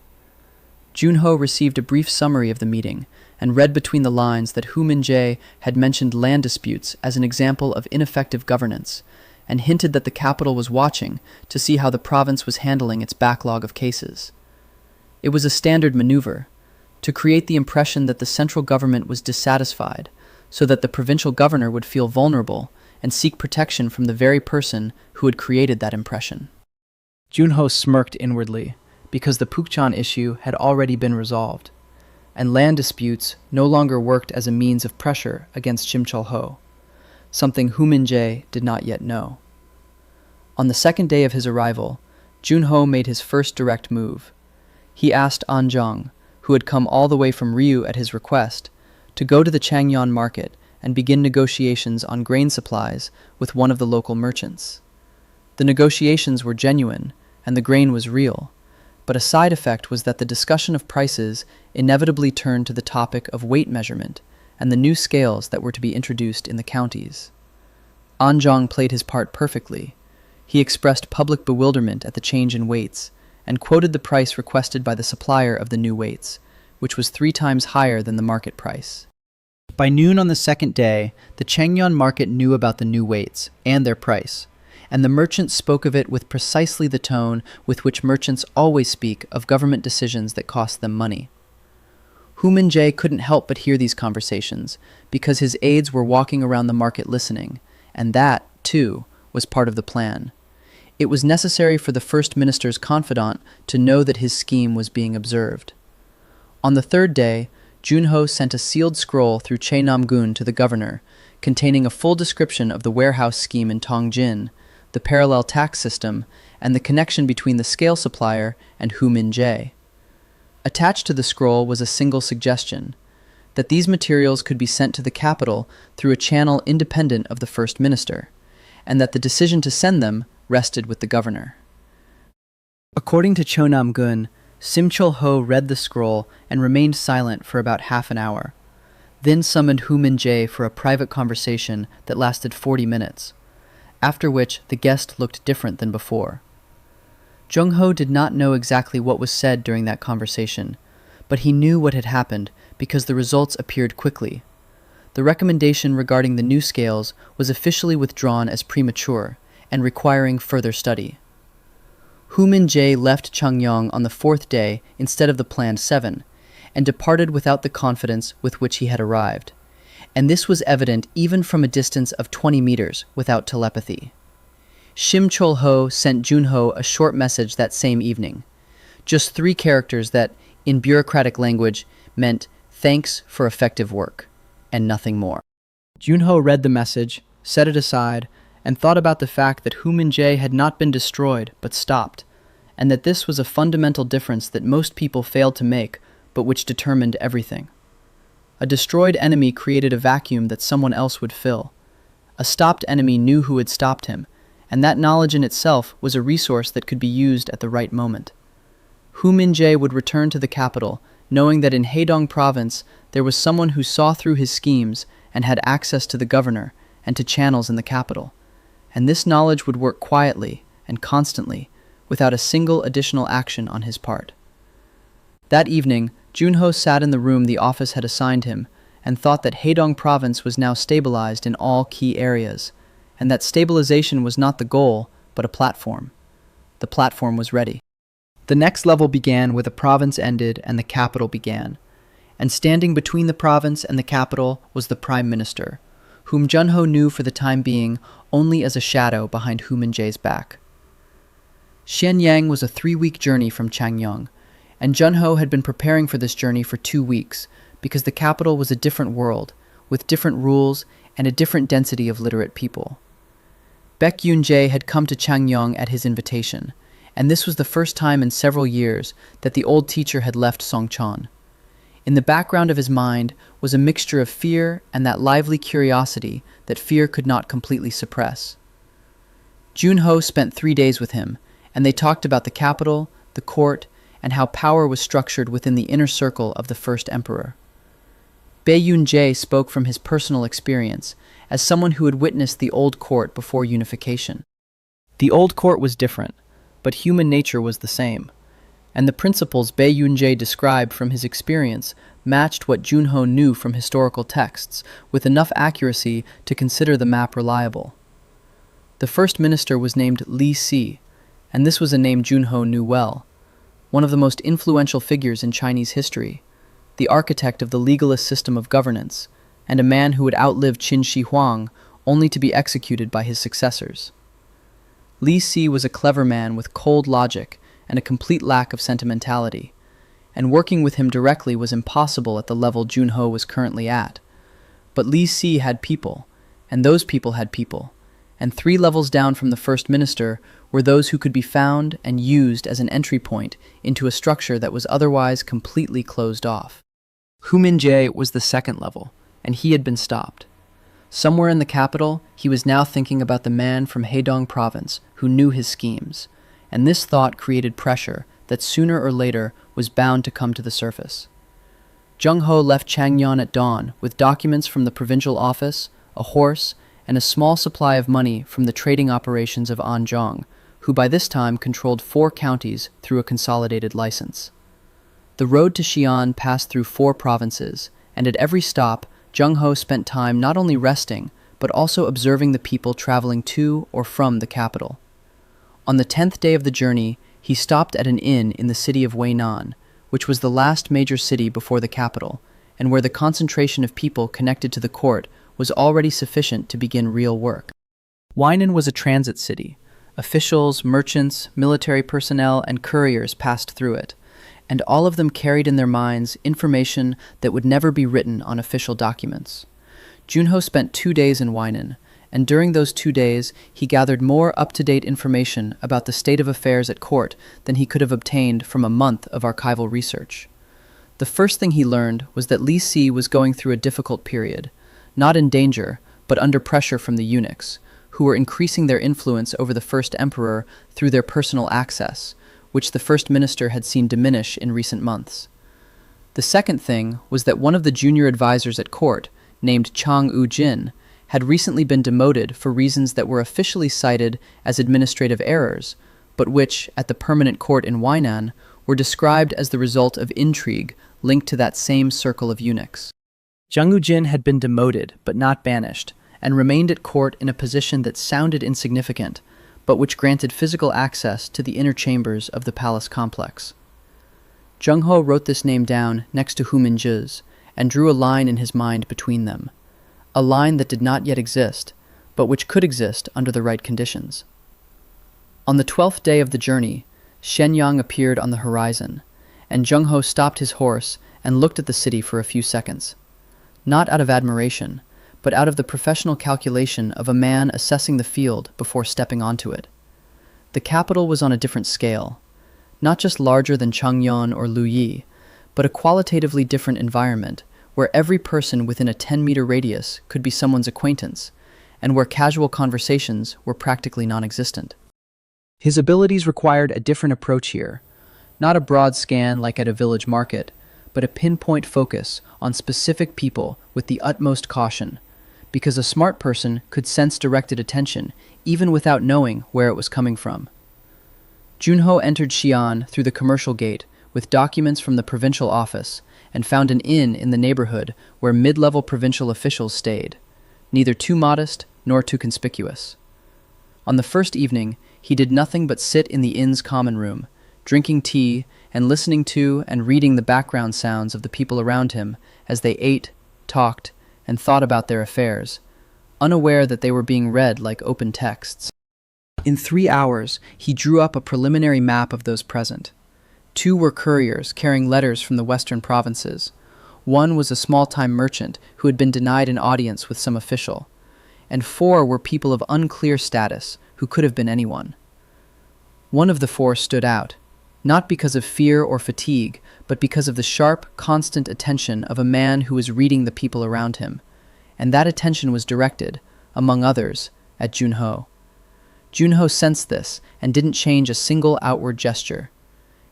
Junho received a brief summary of the meeting and read between the lines that Hu Minjae had mentioned land disputes as an example of ineffective governance, and hinted that the capital was watching to see how the province was handling its backlog of cases. It was a standard maneuver, to create the impression that the central government was dissatisfied, so that the provincial governor would feel vulnerable and seek protection from the very person who had created that impression. Junho smirked inwardly, because the Pukchan issue had already been resolved, and land disputes no longer worked as a means of pressure against Chimchol-ho, something Hu Minjae did not yet know. On the second day of his arrival, Junho made his first direct move. He asked Anjong, who had come all the way from Ryu at his request, to go to the Changyon market and begin negotiations on grain supplies with one of the local merchants. The negotiations were genuine, and the grain was real, but a side effect was that the discussion of prices inevitably turned to the topic of weight measurement and the new scales that were to be introduced in the counties. Anjong played his part perfectly. He expressed public bewilderment at the change in weights and quoted the price requested by the supplier of the new weights, which was 3 times higher than the market price. By noon on the second day, the Changyon market knew about the new weights and their price, and the merchants spoke of it with precisely the tone with which merchants always speak of government decisions that cost them money. Hu Minjae couldn't help but hear these conversations, because his aides were walking around the market listening, and that, too, was part of the plan. It was necessary for the first minister's confidant to know that his scheme was being observed. On the third day, Junho sent a sealed scroll through Cheonam-gun to the governor, containing a full description of the warehouse scheme in Tongjin, the parallel tax system, and the connection between the scale supplier and Hu Minjae. Attached to the scroll was a single suggestion, that these materials could be sent to the capital through a channel independent of the first minister, and that the decision to send them rested with the governor. According to Cheonam-gun, Simchol-ho read the scroll and remained silent for about half an hour, then summoned Hu Minjae for a private conversation that lasted 40 minutes, after which the guest looked different than before. Junho did not know exactly what was said during that conversation, but he knew what had happened because the results appeared quickly. The recommendation regarding the new scales was officially withdrawn as premature and requiring further study. Hu Minjae left Changyong on the 4th day instead of the planned 7, and departed without the confidence with which he had arrived, and this was evident even from a distance of 20 meters without telepathy. Simchol-ho sent Junho a short message that same evening, just 3 characters that, in bureaucratic language, meant "thanks for effective work," and nothing more. Junho read the message, set it aside, and thought about the fact that Hu Minjae had not been destroyed but stopped, and that this was a fundamental difference that most people failed to make but which determined everything. A destroyed enemy created a vacuum that someone else would fill. A stopped enemy knew who had stopped him, and that knowledge in itself was a resource that could be used at the right moment. Hu Minjae would return to the capital, knowing that in Haedong province there was someone who saw through his schemes and had access to the governor and to channels in the capital, and this knowledge would work quietly and constantly, without a single additional action on his part. That evening, Junho sat in the room the office had assigned him and thought that Haedong province was now stabilized in all key areas, and that stabilization was not the goal, but a platform. The platform was ready. The next level began where the province ended and the capital began, and standing between the province and the capital was the prime minister, whom Junho knew for the time being only as a shadow behind Hu Minjae's back. Xianyang was a 3-week journey from Changyong, and Junho had been preparing for this journey for 2 weeks because the capital was a different world, with different rules and a different density of literate people. Baek Yoon-jae had come to Changyong at his invitation, and this was the first time in several years that the old teacher had left Songcheon. In the background of his mind was a mixture of fear and that lively curiosity that fear could not completely suppress. Junho spent 3 days with him, and they talked about the capital, the court, and how power was structured within the inner circle of the first emperor. Bae Yoon-jae spoke from his personal experience, as someone who had witnessed the old court before unification. The old court was different, but human nature was the same, and the principles Bae Yoon-jae described from his experience matched what Junho knew from historical texts with enough accuracy to consider the map reliable. The first minister was named Li Si, and this was a name Junho knew well, one of the most influential figures in Chinese history, the architect of the legalist system of governance, and a man who would outlive Qin Shi Huang only to be executed by his successors. Li Si was a clever man with cold logic and a complete lack of sentimentality, and working with him directly was impossible at the level Junho was currently at. But Li Si had people, and those people had people, and 3 levels down from the first minister were those who could be found and used as an entry point into a structure that was otherwise completely closed off. Hu Minjie was the 2nd level, and he had been stopped. Somewhere in the capital, he was now thinking about the man from Heidong province who knew his schemes, and this thought created pressure that sooner or later was bound to come to the surface. Junho left Chang'an at dawn with documents from the provincial office, a horse, and a small supply of money from the trading operations of Anzhong, who by this time controlled 4 counties through a consolidated license. The road to Xi'an passed through 4 provinces, and at every stop, Junho spent time not only resting, but also observing the people traveling to or from the capital. On the 10th day of the journey, he stopped at an inn in the city of Weinan, which was the last major city before the capital, and where the concentration of people connected to the court was already sufficient to begin real work. Weinan was a transit city. Officials, merchants, military personnel, and couriers passed through it, and all of them carried in their minds information that would never be written on official documents. Junho spent 2 days in Weinan, and during those 2 days he gathered more up-to-date information about the state of affairs at court than he could have obtained from a month of archival research. The first thing he learned was that Li Si was going through a difficult period, not in danger, but under pressure from the eunuchs, who were increasing their influence over the first emperor through their personal access, which the first minister had seen diminish in recent months. The second thing was that one of the junior advisors at court, named Chang U-jin, had recently been demoted for reasons that were officially cited as administrative errors, but which, at the permanent court in Weinan, were described as the result of intrigue linked to that same circle of eunuchs. Zhang U-jin had been demoted, but not banished, and remained at court in a position that sounded insignificant, but which granted physical access to the inner chambers of the palace complex. Junho wrote this name down next to Hu Minjie's, and drew a line in his mind between them, a line that did not yet exist, but which could exist under the right conditions. On the 12th day of the journey, Shenyang appeared on the horizon, and Junho stopped his horse and looked at the city for a few seconds, not out of admiration, but out of the professional calculation of a man assessing the field before stepping onto it. The capital was on a different scale, not just larger than Chang'an or Luyi, but a qualitatively different environment where every person within a 10-meter radius could be someone's acquaintance, and where casual conversations were practically non-existent. His abilities required a different approach here, not a broad scan like at a village market, but a pinpoint focus on specific people with the utmost caution, because a smart person could sense directed attention even without knowing where it was coming from. Junho entered Xi'an through the commercial gate with documents from the provincial office and found an inn in the neighborhood where mid-level provincial officials stayed, neither too modest nor too conspicuous. On the first evening, he did nothing but sit in the inn's common room, drinking tea and listening to and reading the background sounds of the people around him as they ate, talked, and thought about their affairs, unaware that they were being read like open texts. In 3 hours, he drew up a preliminary map of those present. 2 were couriers carrying letters from the western provinces. 1 was a small-time merchant who had been denied an audience with some official. And 4 were people of unclear status who could have been anyone. One of the 4 stood out, not because of fear or fatigue, but because of the sharp, constant attention of a man who was reading the people around him, and that attention was directed, among others, at Junho. Junho sensed this and didn't change a single outward gesture.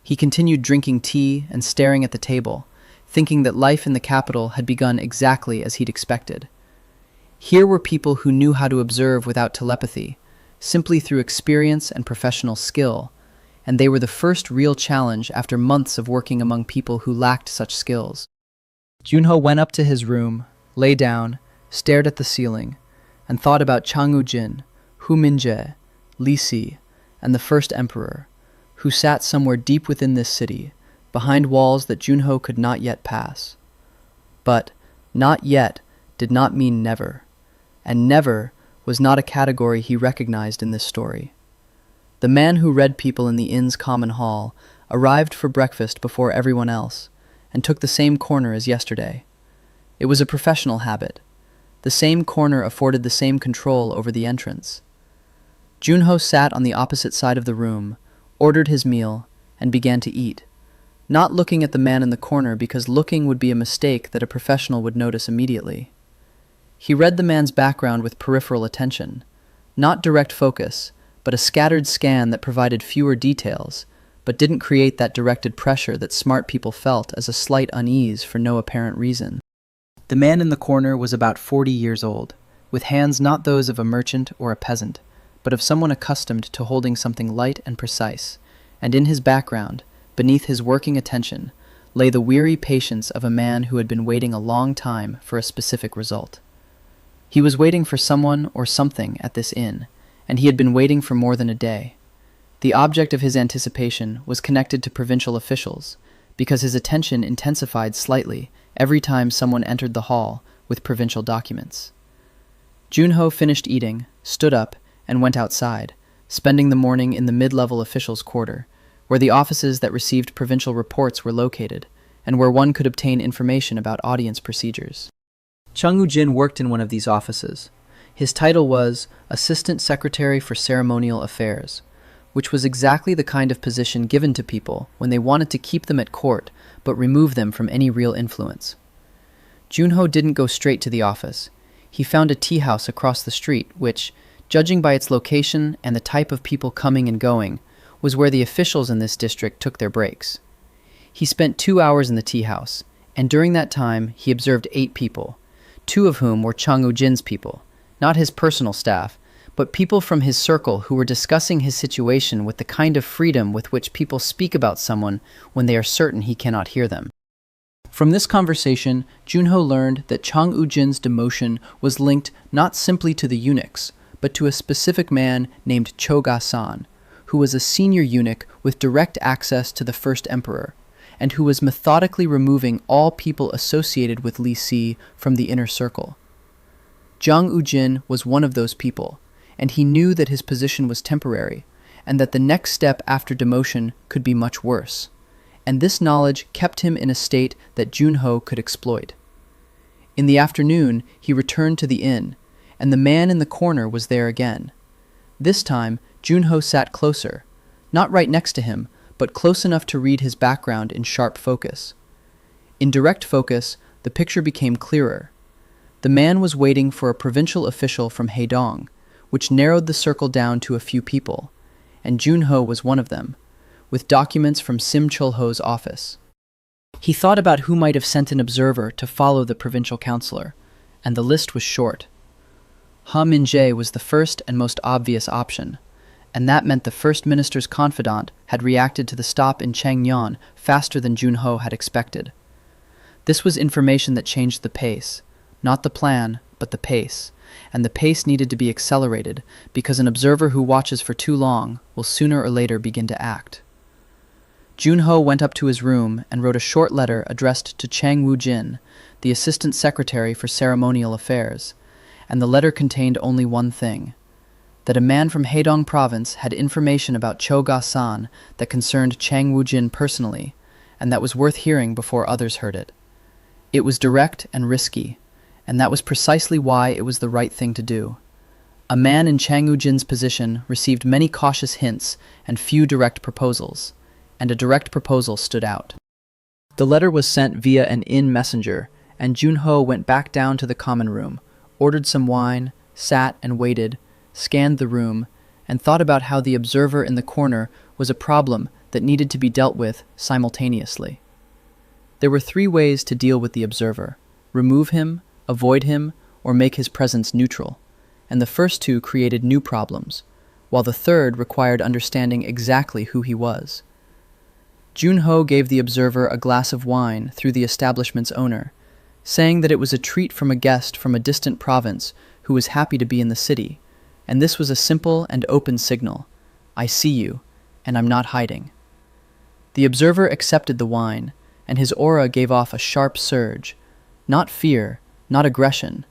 He continued drinking tea and staring at the table, thinking that life in the capital had begun exactly as he'd expected. Here were people who knew how to observe without telepathy, simply through experience and professional skill, and they were the first real challenge after months of working among people who lacked such skills. Junho went up to his room, lay down, stared at the ceiling, and thought about Chang U-jin, Hu Minjie, Li Si, and the first emperor, who sat somewhere deep within this city, behind walls that Junho could not yet pass. But not yet did not mean never, and never was not a category he recognized in this story. The man who read people in the inn's common hall arrived for breakfast before everyone else and took the same corner as yesterday. It was a professional habit. The same corner afforded the same control over the entrance. Junho sat on the opposite side of the room, ordered his meal, and began to eat, not looking at the man in the corner because looking would be a mistake that a professional would notice immediately. He read the man's background with peripheral attention, not direct focus, but a scattered scan that provided fewer details, but didn't create that directed pressure that smart people felt as a slight unease for no apparent reason. The man in the corner was about 40 years old, with hands not those of a merchant or a peasant, but of someone accustomed to holding something light and precise, and in his background, beneath his working attention, lay the weary patience of a man who had been waiting a long time for a specific result. He was waiting for someone or something at this inn, and he had been waiting for more than a day. The object of his anticipation was connected to provincial officials, because his attention intensified slightly every time someone entered the hall with provincial documents. Junho finished eating, stood up, and went outside, spending the morning in the mid-level officials' quarter, where the offices that received provincial reports were located, and where one could obtain information about audience procedures. Chung Woo-jin worked in one of these offices. His title was Assistant Secretary for Ceremonial Affairs, which was exactly the kind of position given to people when they wanted to keep them at court but remove them from any real influence. Junho didn't go straight to the office. He found a tea house across the street which, judging by its location and the type of people coming and going, was where the officials in this district took their breaks. He spent 2 hours in the tea house, and during that time he observed 8 people, 2 of whom were Chung Woo-jin's people, not his personal staff, but people from his circle who were discussing his situation with the kind of freedom with which people speak about someone when they are certain he cannot hear them. From this conversation, Junho learned that Chung Woo-jin's demotion was linked not simply to the eunuchs, but to a specific man named Choga-san, who was a senior eunuch with direct access to the first emperor, and who was methodically removing all people associated with Li Si from the inner circle. Chung Woo-jin was one of those people, and he knew that his position was temporary, and that the next step after demotion could be much worse, and this knowledge kept him in a state that Junho could exploit. In the afternoon, he returned to the inn, and the man in the corner was there again. This time, Junho sat closer, not right next to him, but close enough to read his background in sharp focus. In direct focus, the picture became clearer. The man was waiting for a provincial official from Haedong, which narrowed the circle down to a few people, and Junho was one of them, with documents from Sim Chul-ho's office. He thought about who might have sent an observer to follow the provincial counselor, and the list was short. Ha Min-jae was the first and most obvious option, and that meant the first minister's confidant had reacted to the stop in Changneon faster than Junho had expected. This was information that changed the pace, not the plan, but the pace, and the pace needed to be accelerated because an observer who watches for too long will sooner or later begin to act. Junho went up to his room and wrote a short letter addressed to Chung Woo-jin, the Assistant Secretary for Ceremonial Affairs, and the letter contained only one thing: that a man from Haedong Province had information about Choga-san that concerned Chung Woo-jin personally, and that was worth hearing before others heard it. It was direct and risky, and that was precisely why it was the right thing to do. A man in Chung Woo-jin's position received many cautious hints and few direct proposals, and a direct proposal stood out. The letter was sent via an inn messenger, and Junho went back down to the common room, ordered some wine, sat and waited, scanned the room, and thought about how the observer in the corner was a problem that needed to be dealt with simultaneously. There were 3 ways to deal with the observer: remove him, avoid him, or make his presence neutral, and the first 2 created new problems, while the third required understanding exactly who he was. Junho gave the observer a glass of wine through the establishment's owner, saying that it was a treat from a guest from a distant province who was happy to be in the city, and this was a simple and open signal: I see you, and I'm not hiding. The observer accepted the wine, and his aura gave off a sharp surge. Not fear, not aggression,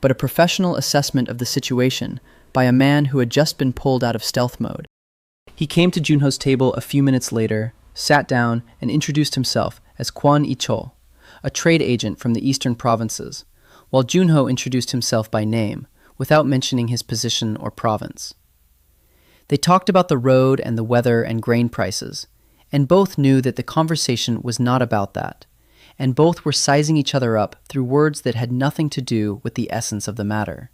but a professional assessment of the situation by a man who had just been pulled out of stealth mode. He came to Junho's table a few minutes later, sat down, and introduced himself as Qin Empire, a trade agent from the eastern provinces, while Junho introduced himself by name, without mentioning his position or province. They talked about the road and the weather and grain prices, and both knew that the conversation was not about that, and both were sizing each other up through words that had nothing to do with the essence of the matter.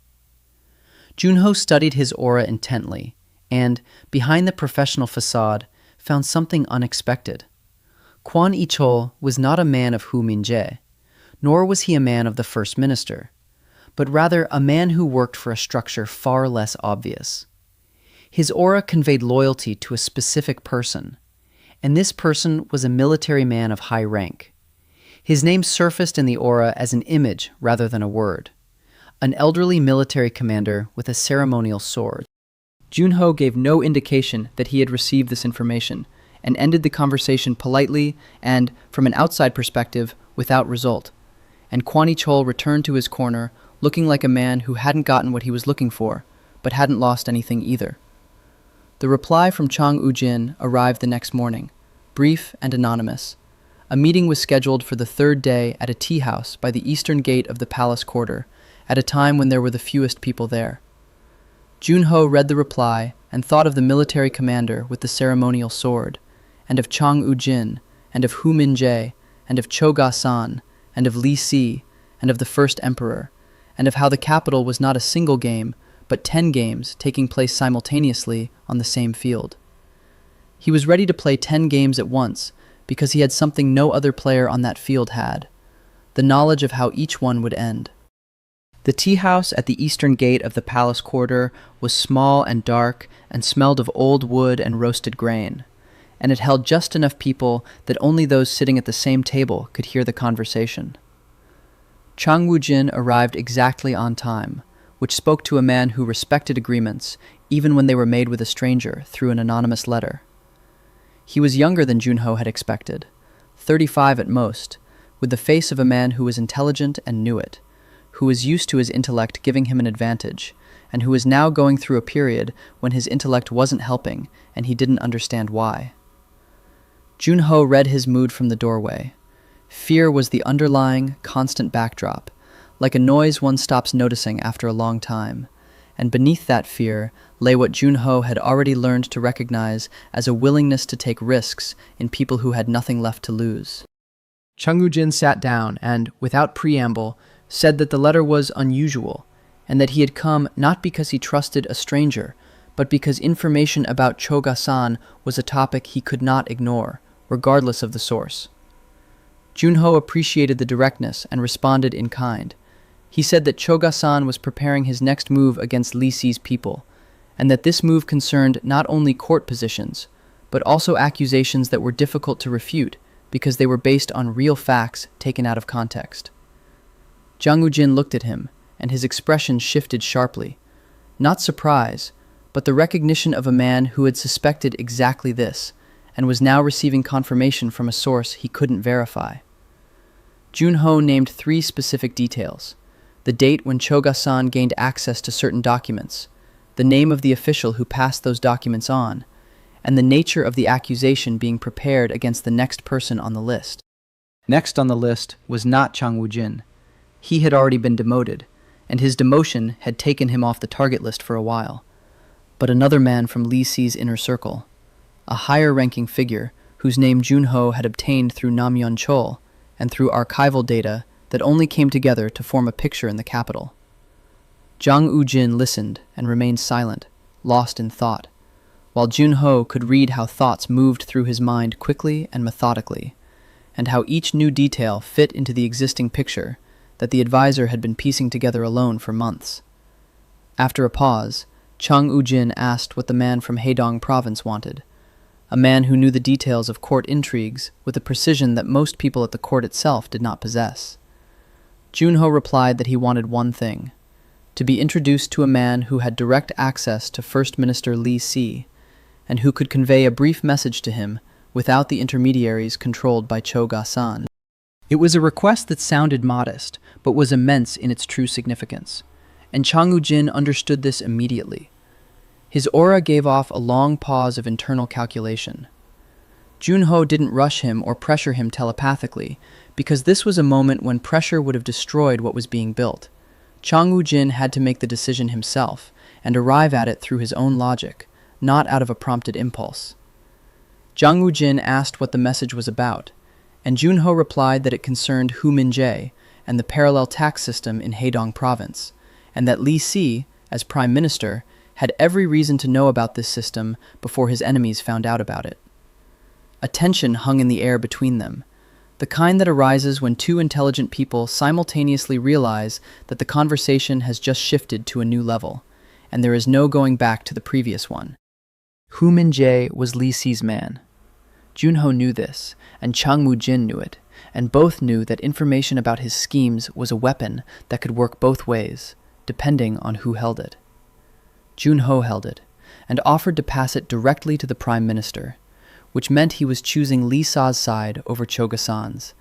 Junho studied his aura intently, and, behind the professional facade, found something unexpected. Qin Empire was not a man of Hu Minjie, nor was he a man of the first minister, but rather a man who worked for a structure far less obvious. His aura conveyed loyalty to a specific person, and this person was a military man of high rank. His name surfaced in the aura as an image rather than a word. An elderly military commander with a ceremonial sword. Junho gave no indication that he had received this information, and ended the conversation politely and, from an outside perspective, without result. And Qin Empire returned to his corner, looking like a man who hadn't gotten what he was looking for, but hadn't lost anything either. The reply from Chang Ujin arrived the next morning, brief and anonymous. A meeting was scheduled for the third day at a tea house by the eastern gate of the palace quarter, at a time when there were the fewest people there. Junho read the reply and thought of the military commander with the ceremonial sword, and of Chang Ujin, and of Hu Minjie, and of Choga-san, and of Li Si, and of the first emperor, and of how the capital was not a single game, but 10 games taking place simultaneously on the same field. He was ready to play 10 games at once because he had something no other player on that field had, the knowledge of how each one would end. The tea house at the eastern gate of the palace quarter was small and dark and smelled of old wood and roasted grain, and it held just enough people that only those sitting at the same table could hear the conversation. Chang Wujin arrived exactly on time, which spoke to a man who respected agreements, even when they were made with a stranger through an anonymous letter. He was younger than Junho had expected, 35 at most, with the face of a man who was intelligent and knew it, who was used to his intellect giving him an advantage, and who was now going through a period when his intellect wasn't helping and he didn't understand why. Junho read his mood from the doorway. Fear was the underlying, constant backdrop, like a noise one stops noticing after a long time, and beneath that fear lay what Junho had already learned to recognize as a willingness to take risks in people who had nothing left to lose. Chang Wujin sat down and, without preamble, said that the letter was unusual, and that he had come not because he trusted a stranger, but because information about Choga-san was a topic he could not ignore, regardless of the source. Junho appreciated the directness and responded in kind. He said that Choga-san was preparing his next move against Li Si's people, and that this move concerned not only court positions, but also accusations that were difficult to refute because they were based on real facts taken out of context. Chang Wujin looked at him, and his expression shifted sharply. Not surprise, but the recognition of a man who had suspected exactly this, and was now receiving confirmation from a source he couldn't verify. Junho named 3 specific details: the date when Choga-san gained access to certain documents, the name of the official who passed those documents on, and the nature of the accusation being prepared against the next person on the list. Next on the list was not Chang Wujin. He had already been demoted, and his demotion had taken him off the target list for a while, but another man from Li Si's inner circle, a higher-ranking figure whose name Junho had obtained through Namyeon Chol and through archival data that only came together to form a picture in the capital. Chang Wujin listened and remained silent, lost in thought, while Junho could read how thoughts moved through his mind quickly and methodically, and how each new detail fit into the existing picture that the advisor had been piecing together alone for months. After a pause, Chang Wujin asked what the man from Haedong province wanted, a man who knew the details of court intrigues with a precision that most people at the court itself did not possess. Junho replied that he wanted one thing: to be introduced to a man who had direct access to First Minister Li Si, and who could convey a brief message to him without the intermediaries controlled by Choga-san. It was a request that sounded modest, but was immense in its true significance, and Chang Wu-jin understood this immediately. His aura gave off a long pause of internal calculation. Junho didn't rush him or pressure him telepathically, because this was a moment when pressure would have destroyed what was being built. Chang Wu-jin had to make the decision himself, and arrive at it through his own logic, not out of a prompted impulse. Chang Wu-jin asked what the message was about, and Junho replied that it concerned Hu Minjae and the parallel tax system in Heidong province, and that Li Si, as prime minister, had every reason to know about this system before his enemies found out about it. A tension hung in the air between them, the kind that arises when two intelligent people simultaneously realize that the conversation has just shifted to a new level, and there is no going back to the previous one. Hu Minjae was Li Si's man. Junho knew this, and Chang Wu-jin knew it, and both knew that information about his schemes was a weapon that could work both ways, depending on who held it. Junho held it, and offered to pass it directly to the prime minister, which meant he was choosing Li Sa's side over Choga-san's,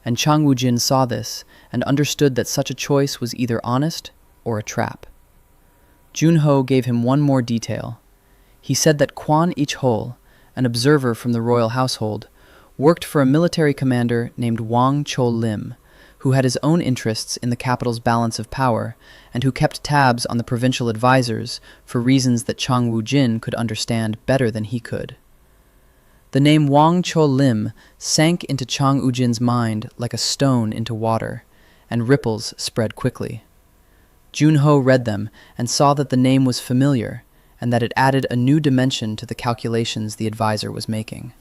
and Chang Wu-jin saw this and understood that such a choice was either honest or a trap. Junho gave him one more detail. He said that Quan Ich-hol, an observer from the royal household, worked for a military commander named Wang Cho-lim, who had his own interests in the capital's balance of power and who kept tabs on the provincial advisors for reasons that Chang Wu-jin could understand better than he could. The name Wang Cho-lim sank into Chang Wu-jin's mind like a stone into water, and ripples spread quickly. Junho read them and saw that the name was familiar, and that it added a new dimension to the calculations the advisor was making.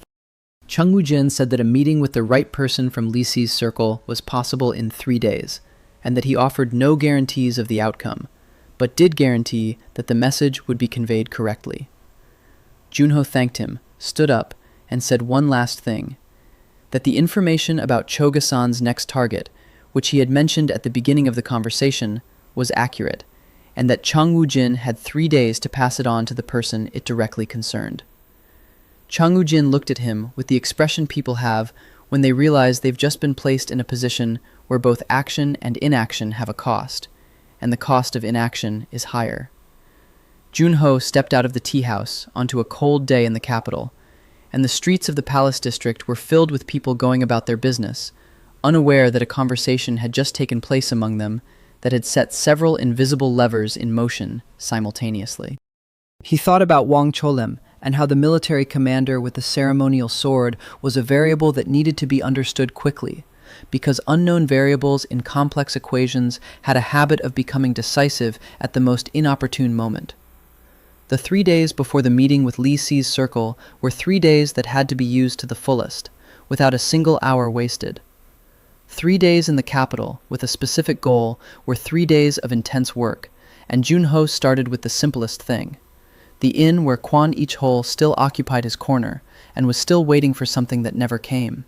Chang Wu-jin said that a meeting with the right person from Li Si's circle was possible in 3 days, and that he offered no guarantees of the outcome, but did guarantee that the message would be conveyed correctly. Junho thanked him, stood up, and said one last thing, that the information about Choga-san's next target, which he had mentioned at the beginning of the conversation, was accurate, and that Chang Wu-jin had 3 days to pass it on to the person it directly concerned. Chang Wu-jin looked at him with the expression people have when they realize they've just been placed in a position where both action and inaction have a cost, and the cost of inaction is higher. Junho stepped out of the tea house onto a cold day in the capital, and the streets of the palace district were filled with people going about their business, unaware that a conversation had just taken place among them that had set several invisible levers in motion simultaneously. He thought about Wang Cho-lim and how the military commander with the ceremonial sword was a variable that needed to be understood quickly, because unknown variables in complex equations had a habit of becoming decisive at the most inopportune moment. The 3 days before the meeting with Li Si's circle were 3 days that had to be used to the fullest, without a single hour wasted. 3 days in the capital, with a specific goal, were 3 days of intense work, and Junho started with the simplest thing: the inn where Quan Ich-hol still occupied his corner, and was still waiting for something that never came.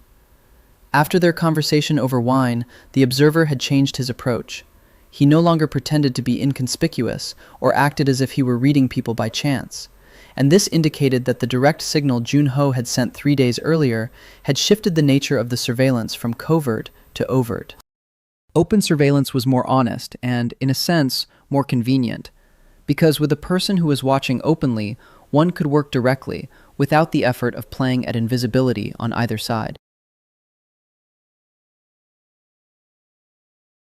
After their conversation over wine, the observer had changed his approach. He no longer pretended to be inconspicuous or acted as if he were reading people by chance, and this indicated that the direct signal Junho had sent 3 days earlier had shifted the nature of the surveillance from covert to overt. Open surveillance was more honest and, in a sense, more convenient, because with a person who was watching openly, one could work directly, without the effort of playing at invisibility on either side.